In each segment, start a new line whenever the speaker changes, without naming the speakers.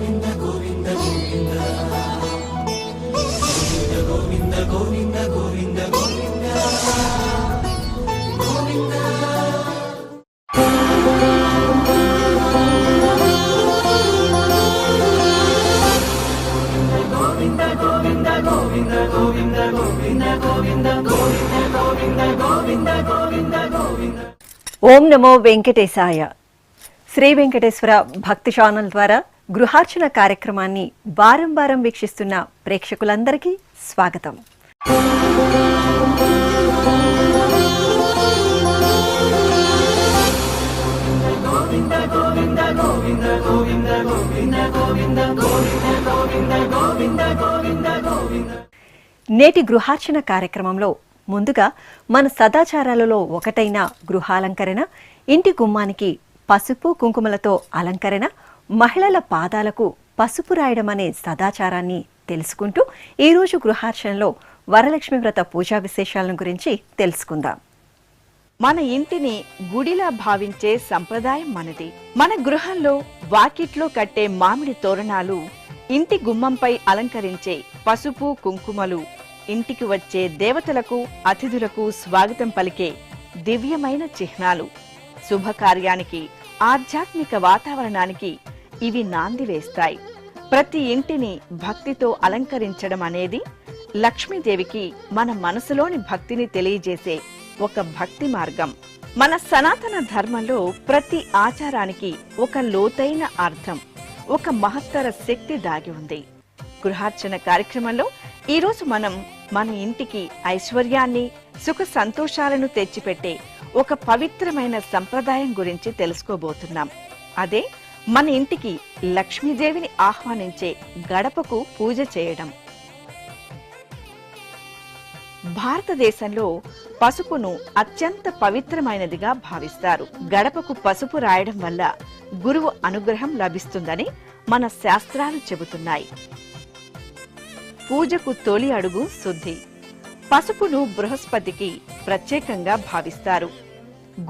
ఓం నమో వెంకటేశాయ. శ్రీ వెంకటేశ్వర భక్తి ఛానల్ ద్వారా గృహార్చన కార్యక్రమాన్ని వారం వారం వీక్షిస్తున్న ప్రేక్షకులందరికీ స్వాగతం. నేటి గృహార్చన కార్యక్రమంలో ముందుగా మన సదాచారాలలో ఒకటైన గృహాలంకరణ, ఇంటి గుమ్మానికి పసుపు కుంకుమలతో అలంకరణ, మహిళల పాదాలకు పసుపు రాయడం అనే సదాచారాన్ని తెలుసుకుంటూ ఈరోజు గృహార్చనలో వరలక్ష్మి వ్రత పూజా విశేషాలను గురించి తెలుసుకుందాం.
మన ఇంటిని గుడిలా భావించే సంప్రదాయం మనది. మన గృహంలో వాకిట్లో కట్టే మామిడి తోరణాలు, ఇంటి గుమ్మంపై అలంకరించే పసుపు కుంకుమలు ఇంటికి వచ్చే దేవతలకు, అతిథులకు స్వాగతం పలికే దివ్యమైన చిహ్నాలు. శుభకార్యానికి, ఆధ్యాత్మిక వాతావరణానికి ఇవి నాంది వేస్తాయి. ప్రతి ఇంటిని భక్తితో అలంకరించడం అనేది లక్ష్మీదేవికి మన మనసులోని భక్తిని తెలియజేసే ఒక భక్తి మార్గం. మన సనాతన ధర్మంలో ప్రతి ఆచారానికి ఒక లోతైన అర్థం, ఒక మహత్తర శక్తి దాగి ఉంది. గృహార్చన కార్యక్రమంలో ఈరోజు మనం మన ఇంటికి ఐశ్వర్యాన్ని, సుఖ సంతోషాలను తెచ్చిపెట్టే ఒక పవిత్రమైన సంప్రదాయం గురించి తెలుసుకోబోతున్నాం. అదే మన ఇంటికి లక్ష్మీదేవిని ఆహ్వానించే గడపకు పూజ చేయడం. భారతదేశంలో పసుపును అత్యంత పవిత్రమైనదిగా భావిస్తారు. గడపకు పసుపు రాయడం వల్ల గురువు అనుగ్రహం లభిస్తుందని మన శాస్త్రాలు చెబుతున్నాయి. పూజకు తొలి అడుగు శుద్ధి. పసుపును బృహస్పతికి ప్రత్యేకంగా భావిస్తారు.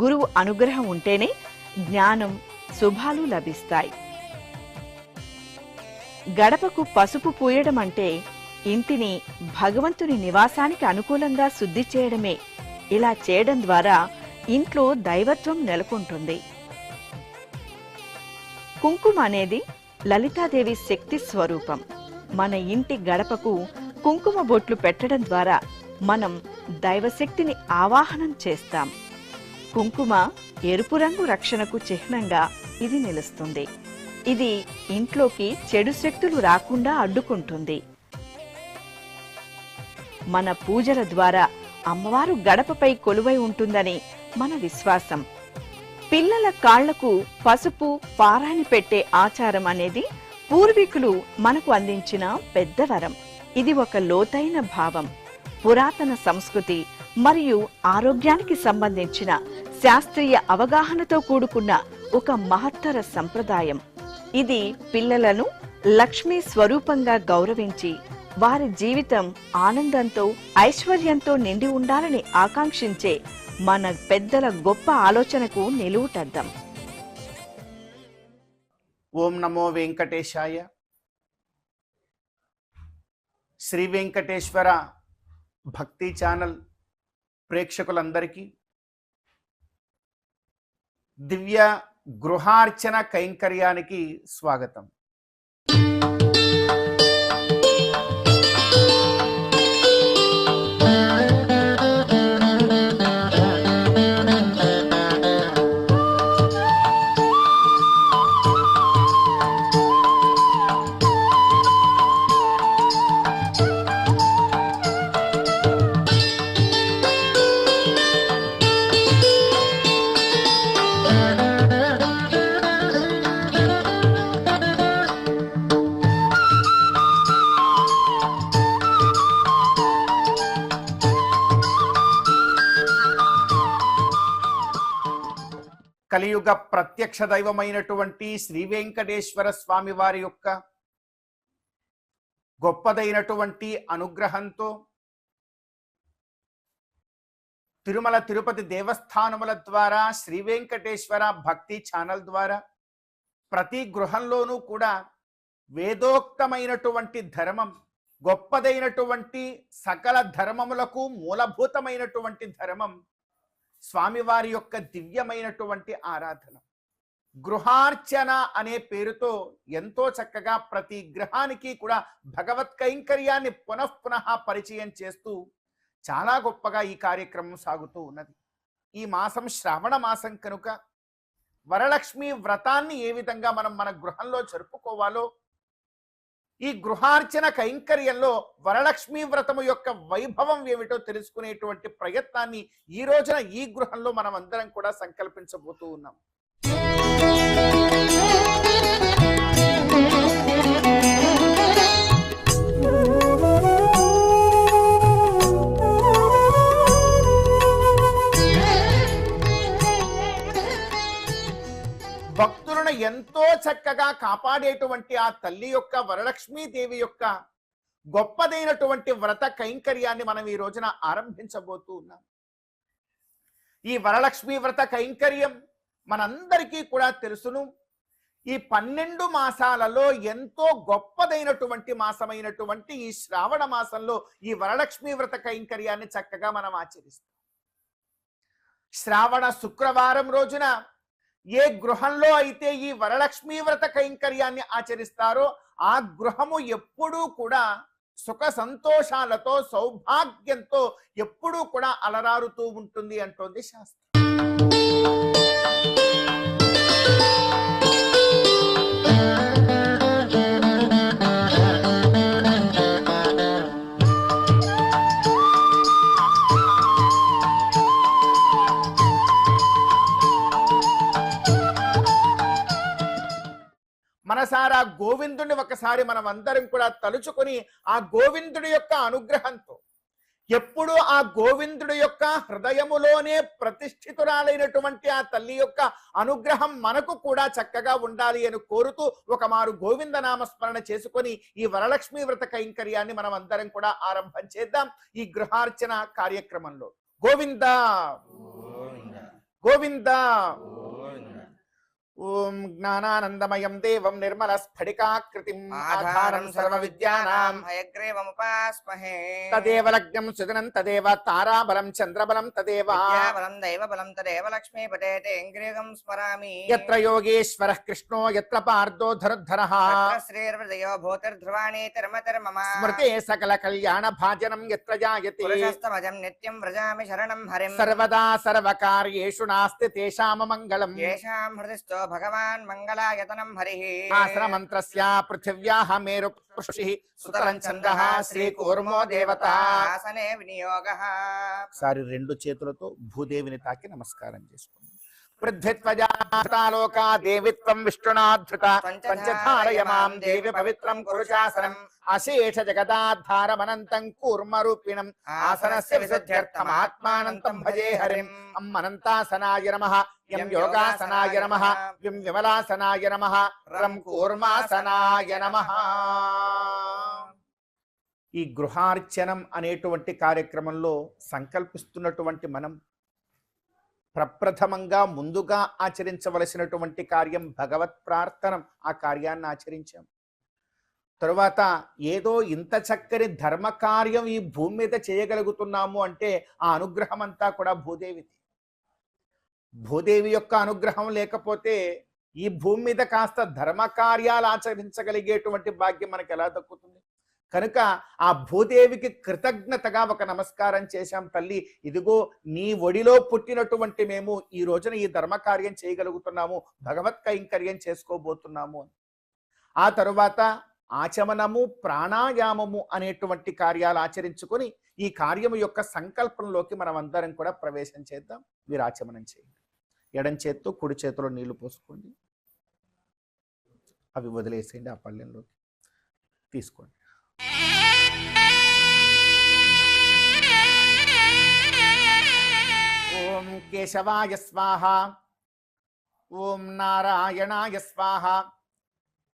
గురువు అనుగ్రహం ఉంటేనే జ్ఞానం, శుభాలు లభిస్తాయి. గడపకు పసుపు పూయడం అంటే ఇంటిని భగవంతుని నివాసానికి అనుకూలంగా శుద్ధి చేయడమే. ఇలా చేయడం ద్వారా ఇంట్లో దైవత్వం నెలకొంటుంది. కుంకుమ అనేది లలితాదేవి శక్తి స్వరూపం. మన ఇంటి గడపకు కుంకుమ బొట్లు పెట్టడం ద్వారా మనం దైవశక్తిని ఆవాహనం చేస్తాం. కుంకుమ ఎరుపు రంగు రక్షణకు చిహ్నంగా ఇది నిలుస్తుంది. ఇది ఇంట్లోకి చెడు శక్తులు రాకుండా అడ్డుకుంటుంది. మన పూజల ద్వారా అమ్మవారు గడపపై కొలువై ఉంటుందని మన విశ్వాసం. పిల్లల కాళ్లకు పసుపు పారాణి పెట్టే ఆచారం అనేది పూర్వీకులు మనకు అందించిన పెద్ద వరం. ఇది ఒక లోతైన భావం, పురాతన సంస్కృతి మరియు ఆరోగ్యానికి సంబంధించిన శాస్త్రీయ అవగాహనతో కూడుకున్న ఒక మహత్తర సంప్రదాయం. ఇది పిల్లలను లక్ష్మీ స్వరూపంగా గౌరవించి వారి జీవితం ఆనందంతో, ఐశ్వర్యంతో నిండి ఉండాలని ఆకాంక్షించే మన పెద్దల గొప్ప ఆలోచనకు నిలువుటద్దం.
ఓం నమో వెంకటేశాయ. శ్రీ వెంకటేశ్వర భక్తి ఛానల్ ప్రేక్షకులందరికీ దివ్య గృహార్చన కైంకర్యానికి స్వాగతం. కలియుగ ప్రత్యక్ష దైవమైనటువంటి శ్రీ వెంకటేశ్వర స్వామి వారి యొక్క గొప్పదైనటువంటి అనుగ్రహంతో తిరుమల తిరుపతి దేవస్థానముల ద్వారా, శ్రీ వెంకటేశ్వర భక్తి ఛానల్ ద్వారా ప్రతి గృహంలోనూ కూడా వేదోక్తమైనటువంటి ధర్మం, గొప్పదైనటువంటి సకల ధర్మములకు మూలభూతమైనటువంటి ధర్మం స్వామివారి యొక్క దివ్యమైనటువంటి ఆరాధన. గృహార్చన అనే పేరుతో ఎంతో చక్కగా ప్రతి గ్రహానికి కూడా భగవత్ కైంకర్యాన్ని పునఃపునః పరిచయం చేస్తూ చాలా గొప్పగా ఈ కార్యక్రమం సాగుతూ ఉన్నది. ఈ మాసం శ్రావణ మాసం కనుక వరలక్ష్మి వ్రతాన్ని ఏ విధంగా మనం మన గృహంలో జరుపుకోవాలో, ఈ గృహార్చన కైంకర్యంలో వరలక్ష్మి వ్రతము యొక్క వైభవం ఏమిటో తెలుసుకునేటువంటి ప్రయత్నాన్ని ఈ రోజున ఈ గృహంలో మనం అందరం కూడా సంకల్పించబోతూ ఉన్నాం. భక్తులను ఎంతో చక్కగా కాపాడేటువంటి ఆ తల్లి యొక్క వరలక్ష్మీదేవి యొక్క గొప్పదైనటువంటి వ్రత కైంకర్యాన్ని మనం ఈ రోజున ఆరంభించబోతూ ఉన్నాం. ఈ వరలక్ష్మి వ్రత కైంకర్యం మనందరికీ కూడా తెలుసును. ఈ 12 మాసాలలో ఎంతో గొప్పదైనటువంటి మాసమైనటువంటి ఈ శ్రావణ మాసంలో ఈ వరలక్ష్మి వ్రత కైంకర్యాన్ని చక్కగా మనం ఆచరిస్తాం. శ్రావణ శుక్రవారం రోజున ఏ గృహంలో అయితే ఈ వరలక్ష్మి వ్రత కైంకర్యాన్ని ఆచరిస్తారో ఆ గృహము ఎప్పుడూ కూడా సుఖ సంతోషాలతో సౌభాగ్యంతో ఎప్పుడూ కూడా అలరారుతూ ఉంటుంది అంటోంది శాస్త్రం. మనసారా గోవిందుని ఒకసారి మనం అందరం కూడా తలుచుకొని ఆ గోవిందుడి యొక్క అనుగ్రహంతో ఎప్పుడు ఆ గోవిందుడి యొక్క హృదయములోనే ప్రతిష్ఠితురాలైనటువంటి ఆ తల్లి యొక్క అనుగ్రహం మనకు కూడా చక్కగా ఉండాలి అని కోరుతూ ఒకమారు గోవింద నామస్మరణ చేసుకొని ఈ వరలక్ష్మి వ్రత కైంకర్యాన్ని మనం అందరం కూడా ఆరంభం చేద్దాం. ఈ గృహార్చన కార్యక్రమంలో గోవింద గోవింద ఓం జ్ఞానానందమయం దేవం నిర్మల స్ఫటికాకృతిం ఆధారం సర్వ విద్యానాం
హయగ్రీవముపాస్మహే
తదేవ లగ్నం సుదనం తదేవ తారాబలం చంద్రబలం తదేవ
విద్యాబలం దైవబలం తదేవ లక్ష్మీపతే ఇంగ్రీగం స్మరామి
యత్ర యోగేశ్వరః కృష్ణో యత్ర పార్థో ధనుర్ధరః
శ్రీర్హృదయో భూతిర్ధ్రువాణి తిరుమతిర్మమ
స్మృతే సకల కళ్యాణ భాజనం యత్ర జాయతే
పురుషస్తమజం నిత్యం వ్రజామి శరణం హరిం
సర్వదా సర్వకార్యేషు నాస్తి తేషాం మంగళం
యేషాం హృదిస్థో భగవాన్ మంగళాయతనం హరిః
ఆశ్రమంత్రస్య పృథివ్యాః మేరు పురుషిః సుతరం చంద్రః శ్రీకూర్మో దేవతా
ఆసనే వినియోగః.
ఒకసారి 2 చేతులతో భూదేవిని తాకి నమస్కారం చేసుకోండి. పృథ్వీత్వజాలోకా దేవిత్వం విష్ణునాధృత పంచధారయమాం దేవి పవిత్రం కురుశాసనం అశేష జగదాధారమనంతం కూర్మరూపిణం ఆసనస్య విశుద్ధ్యర్థం ఆత్మానంతం భజే హరిం. అమ్మనంతాసనాయ నమః, యం యోగాసనాయ నమః, యం విమలాసనాయ నమః, రం కూర్మాసనాయ నమః. ఈ గృహార్చనం అనేటువంటి కార్యక్రమంలో సంకల్పిస్తున్నటువంటి మనం ప్రప్రథమంగా ముందుగా ఆచరించవలసినటువంటి కార్యం భగవత్ ప్రార్థనం. ఆ కార్యాన్ని ఆచరించాం. తరువాత ఏదో ఇంత చక్కని ధర్మ కార్యం ఈ భూమి మీద చేయగలుగుతున్నాము అంటే ఆ అనుగ్రహం అంతా కూడా భూదేవిది. భూదేవి యొక్క అనుగ్రహం లేకపోతే ఈ భూమి మీద కాస్త ధర్మ కార్యాలు ఆచరించగలిగేటువంటి భాగ్యం మనకు ఎలా దక్కుతుంది? కనుక ఆ భూదేవికి కృతజ్ఞతగా ఒక నమస్కారం చేశాం. తల్లి, ఇదిగో నీ ఒడిలో పుట్టినటువంటి మేము ఈ రోజున ఈ ధర్మకార్యం చేయగలుగుతున్నాము, భగవత్ కైంకర్యం చేసుకోబోతున్నాము. ఆ తరువాత ఆచమనము, ప్రాణాయామము అనేటువంటి కార్యాలు ఆచరించుకొని ఈ కార్యము యొక్క సంకల్పంలోకి మనం అందరం కూడా ప్రవేశం చేద్దాం. మీరు ఆచమనం చేయండి. ఎడం చేత్తో కుడి చేతిలో నీళ్లు పోసుకోండి. అవి వదిలేసేయండి. ఆ పళ్ళెంలోకి తీసుకోండి. ఓం కేశవాయ స్వాహ, ఓం నారాయణాయ స్వాహ,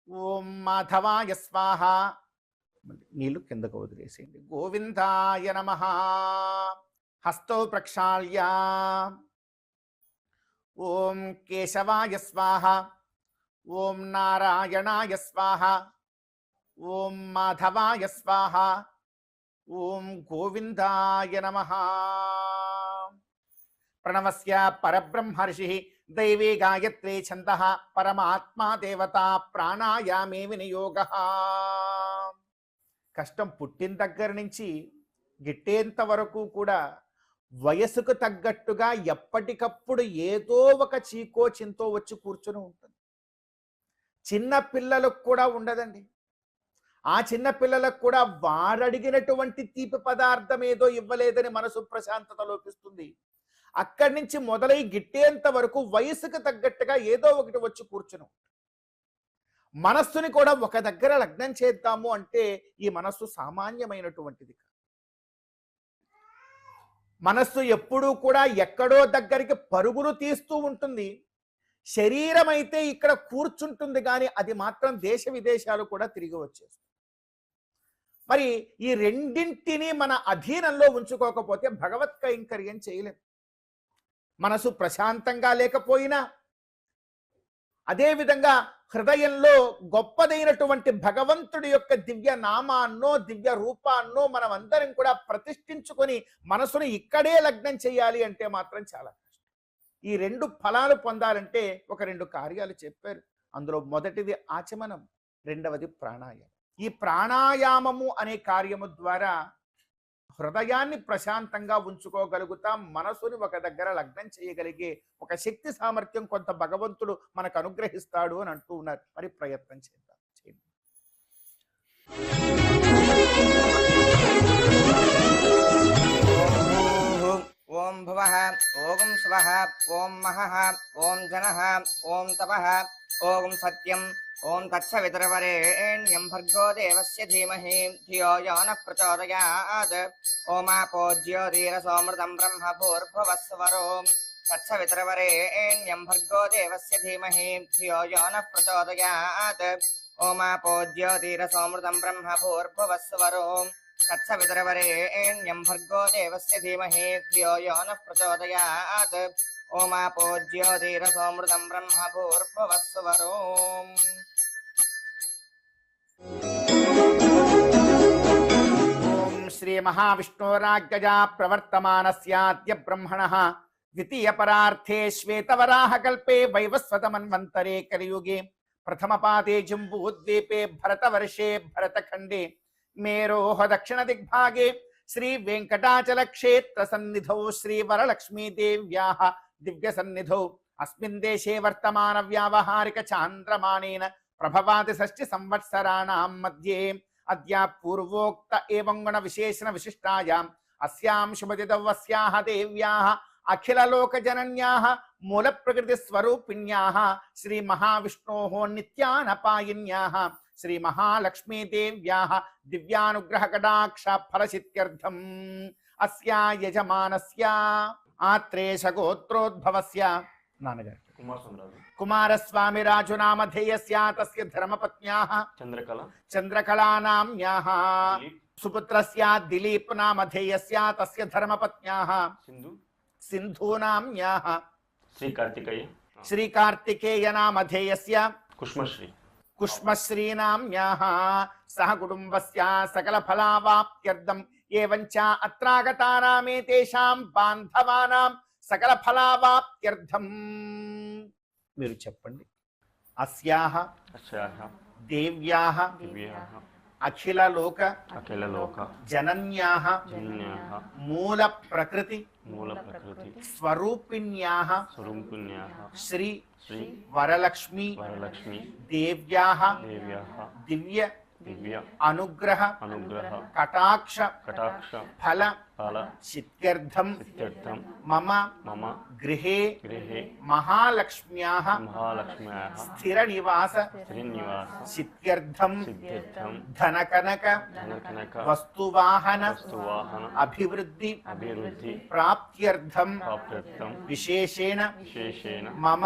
ఓం మాధవాయ స్వాహ. నీళ్లు కిందకు వదిలేసేయండి. గోవిందాయ నమః. హస్తో ప్రక్షాళ్య. ఓం కేశవాయ స్వాహ, ఓం నారాయణాయ స్వాహ, ఓం మాధవాయ స్వాహ, ఓం గోవిందాయ నమః. ప్రణవస్య పరబ్రహ్మర్షి దైవీ గాయత్రీ ఛందః పరమాత్మా దేవతా ప్రాణాయామే వినియోగః. కష్టం పుట్టిన దగ్గర నుంచి గిట్టేంత వరకు కూడా వయసుకు తగ్గట్టుగా ఎప్పటికప్పుడు ఏదో ఒక చీకో చింతో వచ్చి కూర్చుని ఉంటుంది. చిన్న పిల్లలకు కూడా ఉండదండి. ఆ చిన్న పిల్లలకు కూడా వారడిగినటువంటి తీపి పదార్థం ఏదో ఇవ్వలేదని మనసు ప్రశాంతత లోపిస్తుంది. అక్కడి నుంచి మొదలై గిట్టేంత వరకు వయసుకు తగ్గట్టుగా ఏదో ఒకటి వచ్చి కూర్చుని మనస్సుని కూడా ఒక దగ్గర లగ్నం చేద్దాము అంటే ఈ మనస్సు సామాన్యమైనటువంటిది. మనస్సు ఎప్పుడూ కూడా ఎక్కడో దగ్గరికి పరుగులు తీస్తూ ఉంటుంది. శరీరం అయితే ఇక్కడ కూర్చుంటుంది, కానీ అది మాత్రం దేశ విదేశాలు కూడా తిరిగి వచ్చేస్తుంది. మరి ఈ రెండింటిని మన అధీనంలో ఉంచుకోకపోతే భగవత్ కైంకర్యం చేయలేం. మనసు ప్రశాంతంగా లేకపోయినా, అదేవిధంగా హృదయంలో గొప్పదైనటువంటి భగవంతుడి యొక్క దివ్య నామాన్నో దివ్య రూపాన్నో మనం అందరం కూడా ప్రతిష్ఠించుకొని మనసును ఇక్కడే లగ్నం చేయాలి అంటే మాత్రం చాలా కష్టం. ఈ రెండు ఫలాలు పొందాలంటే ఒక రెండు కార్యాలు చెప్పారు. అందులో మొదటిది ఆచమనం, రెండవది ప్రాణాయామం. ఈ ప్రాణాయామము అనే కార్యము ద్వారా హృదయాన్ని ప్రశాంతంగా ఉంచుకోగలుగుతాం. మనసుని ఒక దగ్గర లగ్నం చేయగలిగే ఒక శక్తి సామర్థ్యం కొంత భగవంతుడు మనకు అనుగ్రహిస్తాడు అని అంటూ ఉన్నారు. మరి ప్రయత్నం చేద్దాం.
ఓం భువః ఓం స్వః ఓం మహః ఓం జనః ఓం తపః ఓం సత్యం ఓం తత్సవితుర్వరేణ్యం భర్గో దేవస్య ధీమహి ధియో యో నః ప్రచోదయాత్. ఓమాపో జ్యోతిరసోమృతం బ్రహ్మ భూర్భువస్సువరో తత్సవితుర్వరేణ్యం భర్గో దేవస్య ధీమహి ధియో యో నః ప్రచోదయాత్. ఓమాపో జ్యోతిరసోమృతం బ్రహ్మ భూర్భువస్సువరో తత్సవితుర్వరేణ్యం భర్గో దేవస్య ధీమహి ధియో యో నః ప్రచోదయాత్. ఓమాపో జ్యోతిరసోమృతం బ్రహ్మ భూర్భువస్సువరో.
ఓం శ్రీ మహావిష్ణోరాజ్ఞయా ప్రవర్తమానస్యాద్య బ్రహ్మణః ద్వితీయ పరార్థే శ్వేతవరాహ కల్పే వైవస్వతమన్వంతరే కలియుగే ప్రథమపాదే జంబూద్వీపే భరతవర్షే భరతఖండే మేరోహ దక్షిణ దిగ్భాగే శ్రీ వెంకటాచల క్షేత్ర సన్నిధౌ శ్రీ వరలక్ష్మీ దేవ్యాః దివ్య సన్నిధౌ అస్మిన్ దేశే వర్తమాన వ్యావహారిక చాంద్రమానేన ప్రభవాది షష్ఠి సంవత్సరాణాం మధ్యే అద్య పూర్వోక్త ఏవం గుణ విశేషణ విశిష్టాయాం అస్యాం శుభతిథౌ అస్యాః దేవ్యాః అఖిల లోక జనన్యాః మూల ప్రకృతి స్వరూపిణ్యాః శ్రీ మహావిష్ణోః నిత్యానపాయిన్యాః శ్రీ మహాలక్ష్మీ దేవ్యాః దివ్యానుగ్రహ కటాక్ష ఫలసిద్ధ్యర్థం అస్యా యజమానస్య ఆత్రేయ గోత్రోద్భవస్య నాన్నగారు కుమారస్వామి రాజు నామధేయస్య తస్య ధర్మపత్న్యాః చంద్రకళా నామ్యాః సుపుత్రస్య దిలీప్ నామధేయస్య తస్య ధర్మపత్న్యాః సింధూ నామ్యాః శ్రీకార్తికేయ నామధేయస్య కుష్మశ్రీ నామ్యాః సహ కుటుంబస్య సకల ఫలావాప్త్యర్థం ఏవంచ అత్రాగతానామేతేషాం బాంధవానాం సకల ఫలావాప్త్యర్థం. మీరు చెప్పండి. అస్యాః దేవ్యాః అఖిల లోక జనన్యాః మూల ప్రకృతి స్వరూపిణ్యాః శ్రీ వరలక్ష్మీ దేవ్యాః దివ్య అనుగ్రహ కటాక్ష ఫల సిద్ధ్యర్థం మమ గృహే మహాలక్ష్మ్యాః స్థిర నివాస సిద్ధ్యర్థం ధనకనక వస్తువాహన అభివృద్ధి ప్రాప్త్యర్థం విశేషేణ మమ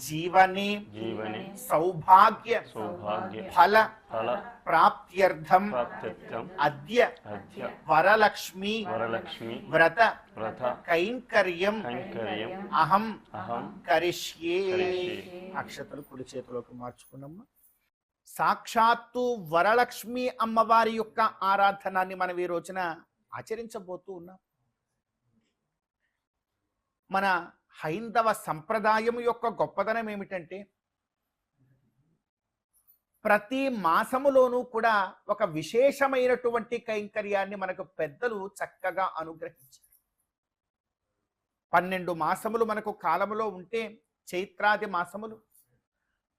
జీవనే సౌభాగ్య ఫల ప్రాప్త్యర్థం అద్య వరలక్ష్మీ వ్రత కైంకర్యం అహం కరిష్యే. అక్షతలు కుడి చేతిలోకి మార్చుకున్నాము. సాక్షాత్తు వరలక్ష్మి అమ్మవారి యొక్క ఆరాధనాన్ని మనం ఈ రోజున ఆచరించబోతూ ఉన్నాం. మన హైందవ సంప్రదాయం యొక్క గొప్పదనం ఏమిటంటే ప్రతి మాసములోనూ కూడా ఒక విశేషమైనటువంటి కైంకర్యాన్ని మనకు పెద్దలు చక్కగా అనుగ్రహించారు. 12 మాసములు మనకు కాలములో ఉంటే చైత్రాది మాసములు,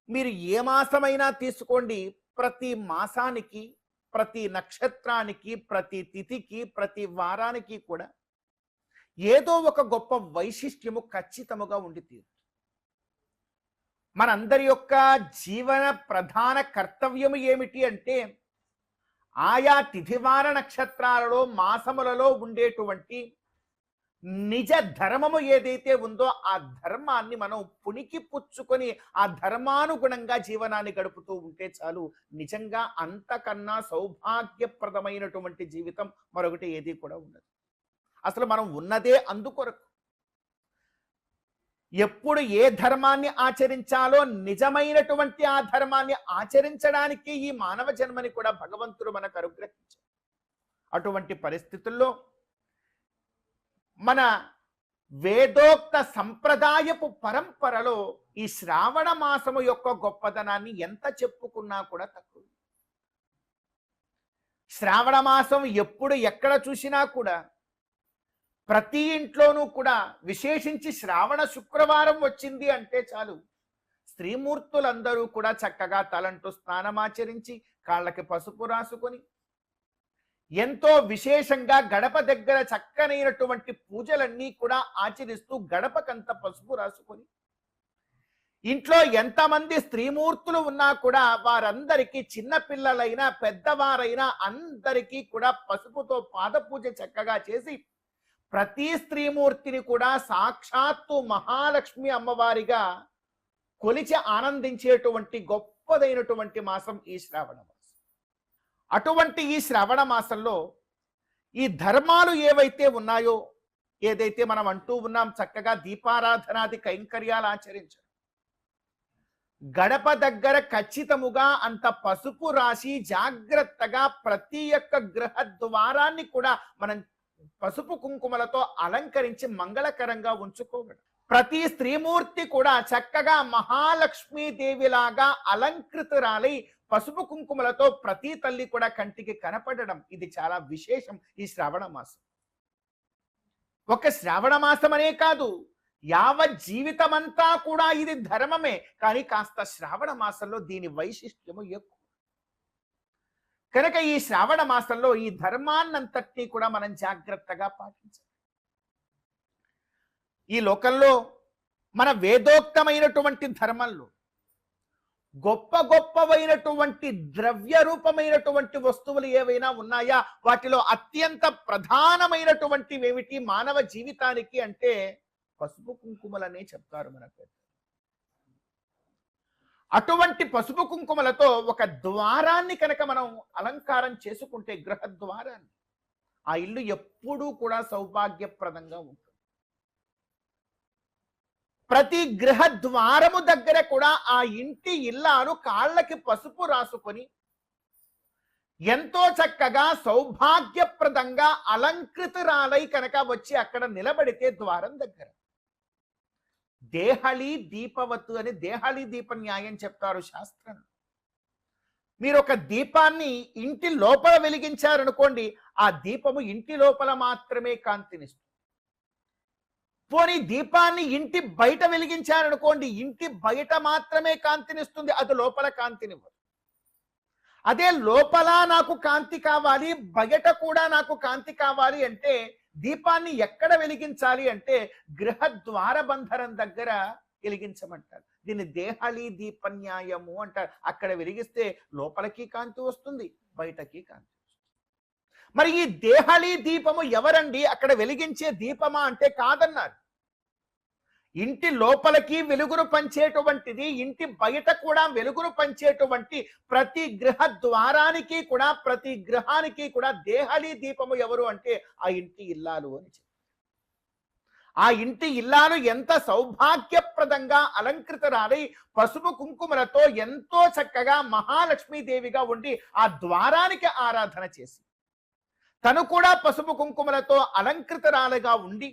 మీరు ఏ మాసమైనా తీసుకోండి, ప్రతి మాసానికి, ప్రతి నక్షత్రానికి, ప్రతి తిథికి, ప్రతి వారానికి కూడా ఏదో ఒక గొప్ప వైశిష్ట్యము ఖచ్చితముగా ఉండి తీరు. మనందరి యొక్క జీవన ప్రధాన కర్తవ్యము ఏమిటి అంటే ఆయా తిథివార నక్షత్రాలలో మాసములలో ఉండేటువంటి నిజ ధర్మము ఏదైతే ఉందో ఆ ధర్మాన్ని మనం పుణికి పుచ్చుకొని ఆ ధర్మానుగుణంగా జీవనాన్ని గడుపుతూ ఉంటే చాలు. నిజంగా అంతకన్నా సౌభాగ్యప్రదమైనటువంటి జీవితం మరొకటి ఏది కూడా ఉండదు. అసలు మనం ఉన్నదే అందుకొరకు. ఎప్పుడు ఏ ధర్మాన్ని ఆచరించాలో నిజమైనటువంటి ఆ ధర్మాన్ని ఆచరించడానికి ఈ మానవ జన్మని కూడా భగవంతుడు మనకు అనుగ్రహించారు. అటువంటి పరిస్థితుల్లో మన వేదోక్త సంప్రదాయపు పరంపరలో ఈ శ్రావణ మాసము యొక్క గొప్పదనాన్ని ఎంత చెప్పుకున్నా కూడా తక్కువ. శ్రావణ మాసం ఎప్పుడు ఎక్కడ చూసినా కూడా ప్రతి ఇంట్లోనూ కూడా విశేషించి శ్రావణ శుక్రవారం వచ్చింది అంటే చాలు స్త్రీమూర్తులందరూ కూడా చక్కగా తలంటూ స్నానమాచరించి కాళ్ళకి పసుపు రాసుకొని ఎంతో విశేషంగా గడప దగ్గర చక్కనైనటువంటి పూజలన్నీ కూడా ఆచరిస్తూ గడపకంత పసుపు రాసుకొని ఇంట్లో ఎంతమంది స్త్రీమూర్తులు ఉన్నా కూడా వారందరికీ చిన్నపిల్లలైనా పెద్దవారైనా అందరికీ కూడా పసుపుతో పాదపూజ చక్కగా చేసి ప్రతి స్త్రీమూర్తిని కూడా సాక్షాత్తు మహాలక్ష్మి అమ్మవారిగా కొలిచి ఆనందించేటువంటి గొప్పదైనటువంటి మాసం ఈ శ్రావణ మాసం. అటువంటి ఈ శ్రావణ మాసంలో ఈ ధర్మాలు ఏవైతే ఉన్నాయో, ఏదైతే మనం అంటూ ఉన్నాం చక్కగా దీపారాధనాది కైంకర్యాలు ఆచరించడం, గడప దగ్గర ఖచ్చితముగా అంత పసుపు రాసి జాగ్రత్తగా ప్రతి ఒక్క గృహ ద్వారాన్ని కూడా మనం పసుపు కుంకుమలతో అలంకరించి మంగళకరంగా ఉంచుకోవడం, ప్రతి స్త్రీమూర్తి కూడా చక్కగా మహాలక్ష్మీదేవిలాగా అలంకృతురాలై పసుపు కుంకుమలతో ప్రతి తల్లి కూడా కంటికి కనపడడం, ఇది చాలా విశేషం ఈ శ్రావణ మాసం. ఒక శ్రావణ మాసం అనే కాదు, యావత్ జీవితమంతా కూడా ఇది ధర్మమే. కానీ కాస్త శ్రావణ మాసంలో దీని వైశిష్ట్యము ఎక్కువ కనుక ఈ శ్రావణ మాసంలో ఈ ధర్మాన్నంతటినీ కూడా మనం జాగ్రత్తగా పాటించాలి. ఈ లోకంలో మన వేదోక్తమైనటువంటి ధర్మంలో గొప్ప గొప్పవైనటువంటి ద్రవ్య రూపమైనటువంటి వస్తువులు ఏవైనా ఉన్నాయా, వాటిలో అత్యంత ప్రధానమైనటువంటివి ఏమిటి మానవ జీవితానికి అంటే పసుపు కుంకుమలనే చెప్తారు మన పెద్దలు. అటువంటి పసుపు కుంకుమలతో ఒక ద్వారాన్ని కనుక మనం అలంకారం చేసుకుంటే గృహ ద్వారాన్ని, ఆ ఇల్లు ఎప్పుడూ కూడా సౌభాగ్యప్రదంగా ఉంటుంది. ప్రతి గృహ ద్వారము దగ్గర కూడా ఆ ఇంటి ఇల్లాలు కాళ్ళకి పసుపు రాసుకొని ఎంతో చక్కగా సౌభాగ్యప్రదంగా అలంకృతురాలై కనుక వచ్చి అక్కడ నిలబడితే ద్వారం దగ్గర దేహళి దీపవత్తు అని దేహళి దీప న్యాయం చెప్తారు శాస్త్రం. మీరు ఒక దీపాన్ని ఇంటి లోపల వెలిగించారనుకోండి, ఆ దీపము ఇంటి లోపల మాత్రమే కాంతినిస్తుంది. పోనీ దీపాన్ని ఇంటి బయట వెలిగించారనుకోండి, ఇంటి బయట మాత్రమే కాంతినిస్తుంది, అది లోపల కాంతినివ్వదు. అదే లోపల నాకు కాంతి కావాలి, బయట కూడా నాకు కాంతి కావాలి అంటే దీపాన్ని ఎక్కడ వెలిగించాలి అంటే గృహ ద్వారబంధరం దగ్గర వెలిగించమంటారు. దీన్ని దేహళి దీపన్యాయము అంటారు. అక్కడ వెలిగిస్తే లోపలికి కాంతి వస్తుంది, బయటకి కాంతి వస్తుంది. మరి ఈ దేహళి దీపము ఎవరండి? అక్కడ వెలిగించే దీపమా అంటే కాదన్నారు. ఇంటి లోపలికి వెలుగును పంచేటువంటిది, ఇంటి బయట కూడా వెలుగును పంచేటువంటి ప్రతి గృహ ద్వారానికి కూడా ప్రతి గృహానికి కూడా దేహళి దీపము ఎవరు అంటే ఆ ఇంటి ఇల్లాలు అని చెప్పారు. ఆ ఇంటి ఇల్లాలు ఎంత సౌభాగ్యప్రదంగా అలంకృతరాలై పసుపు కుంకుమలతో ఎంతో చక్కగా మహాలక్ష్మీదేవిగా ఉండి ఆ ద్వారానికి ఆరాధన చేసి తను కూడా పసుపు కుంకుమలతో అలంకృతరాలుగా ఉండి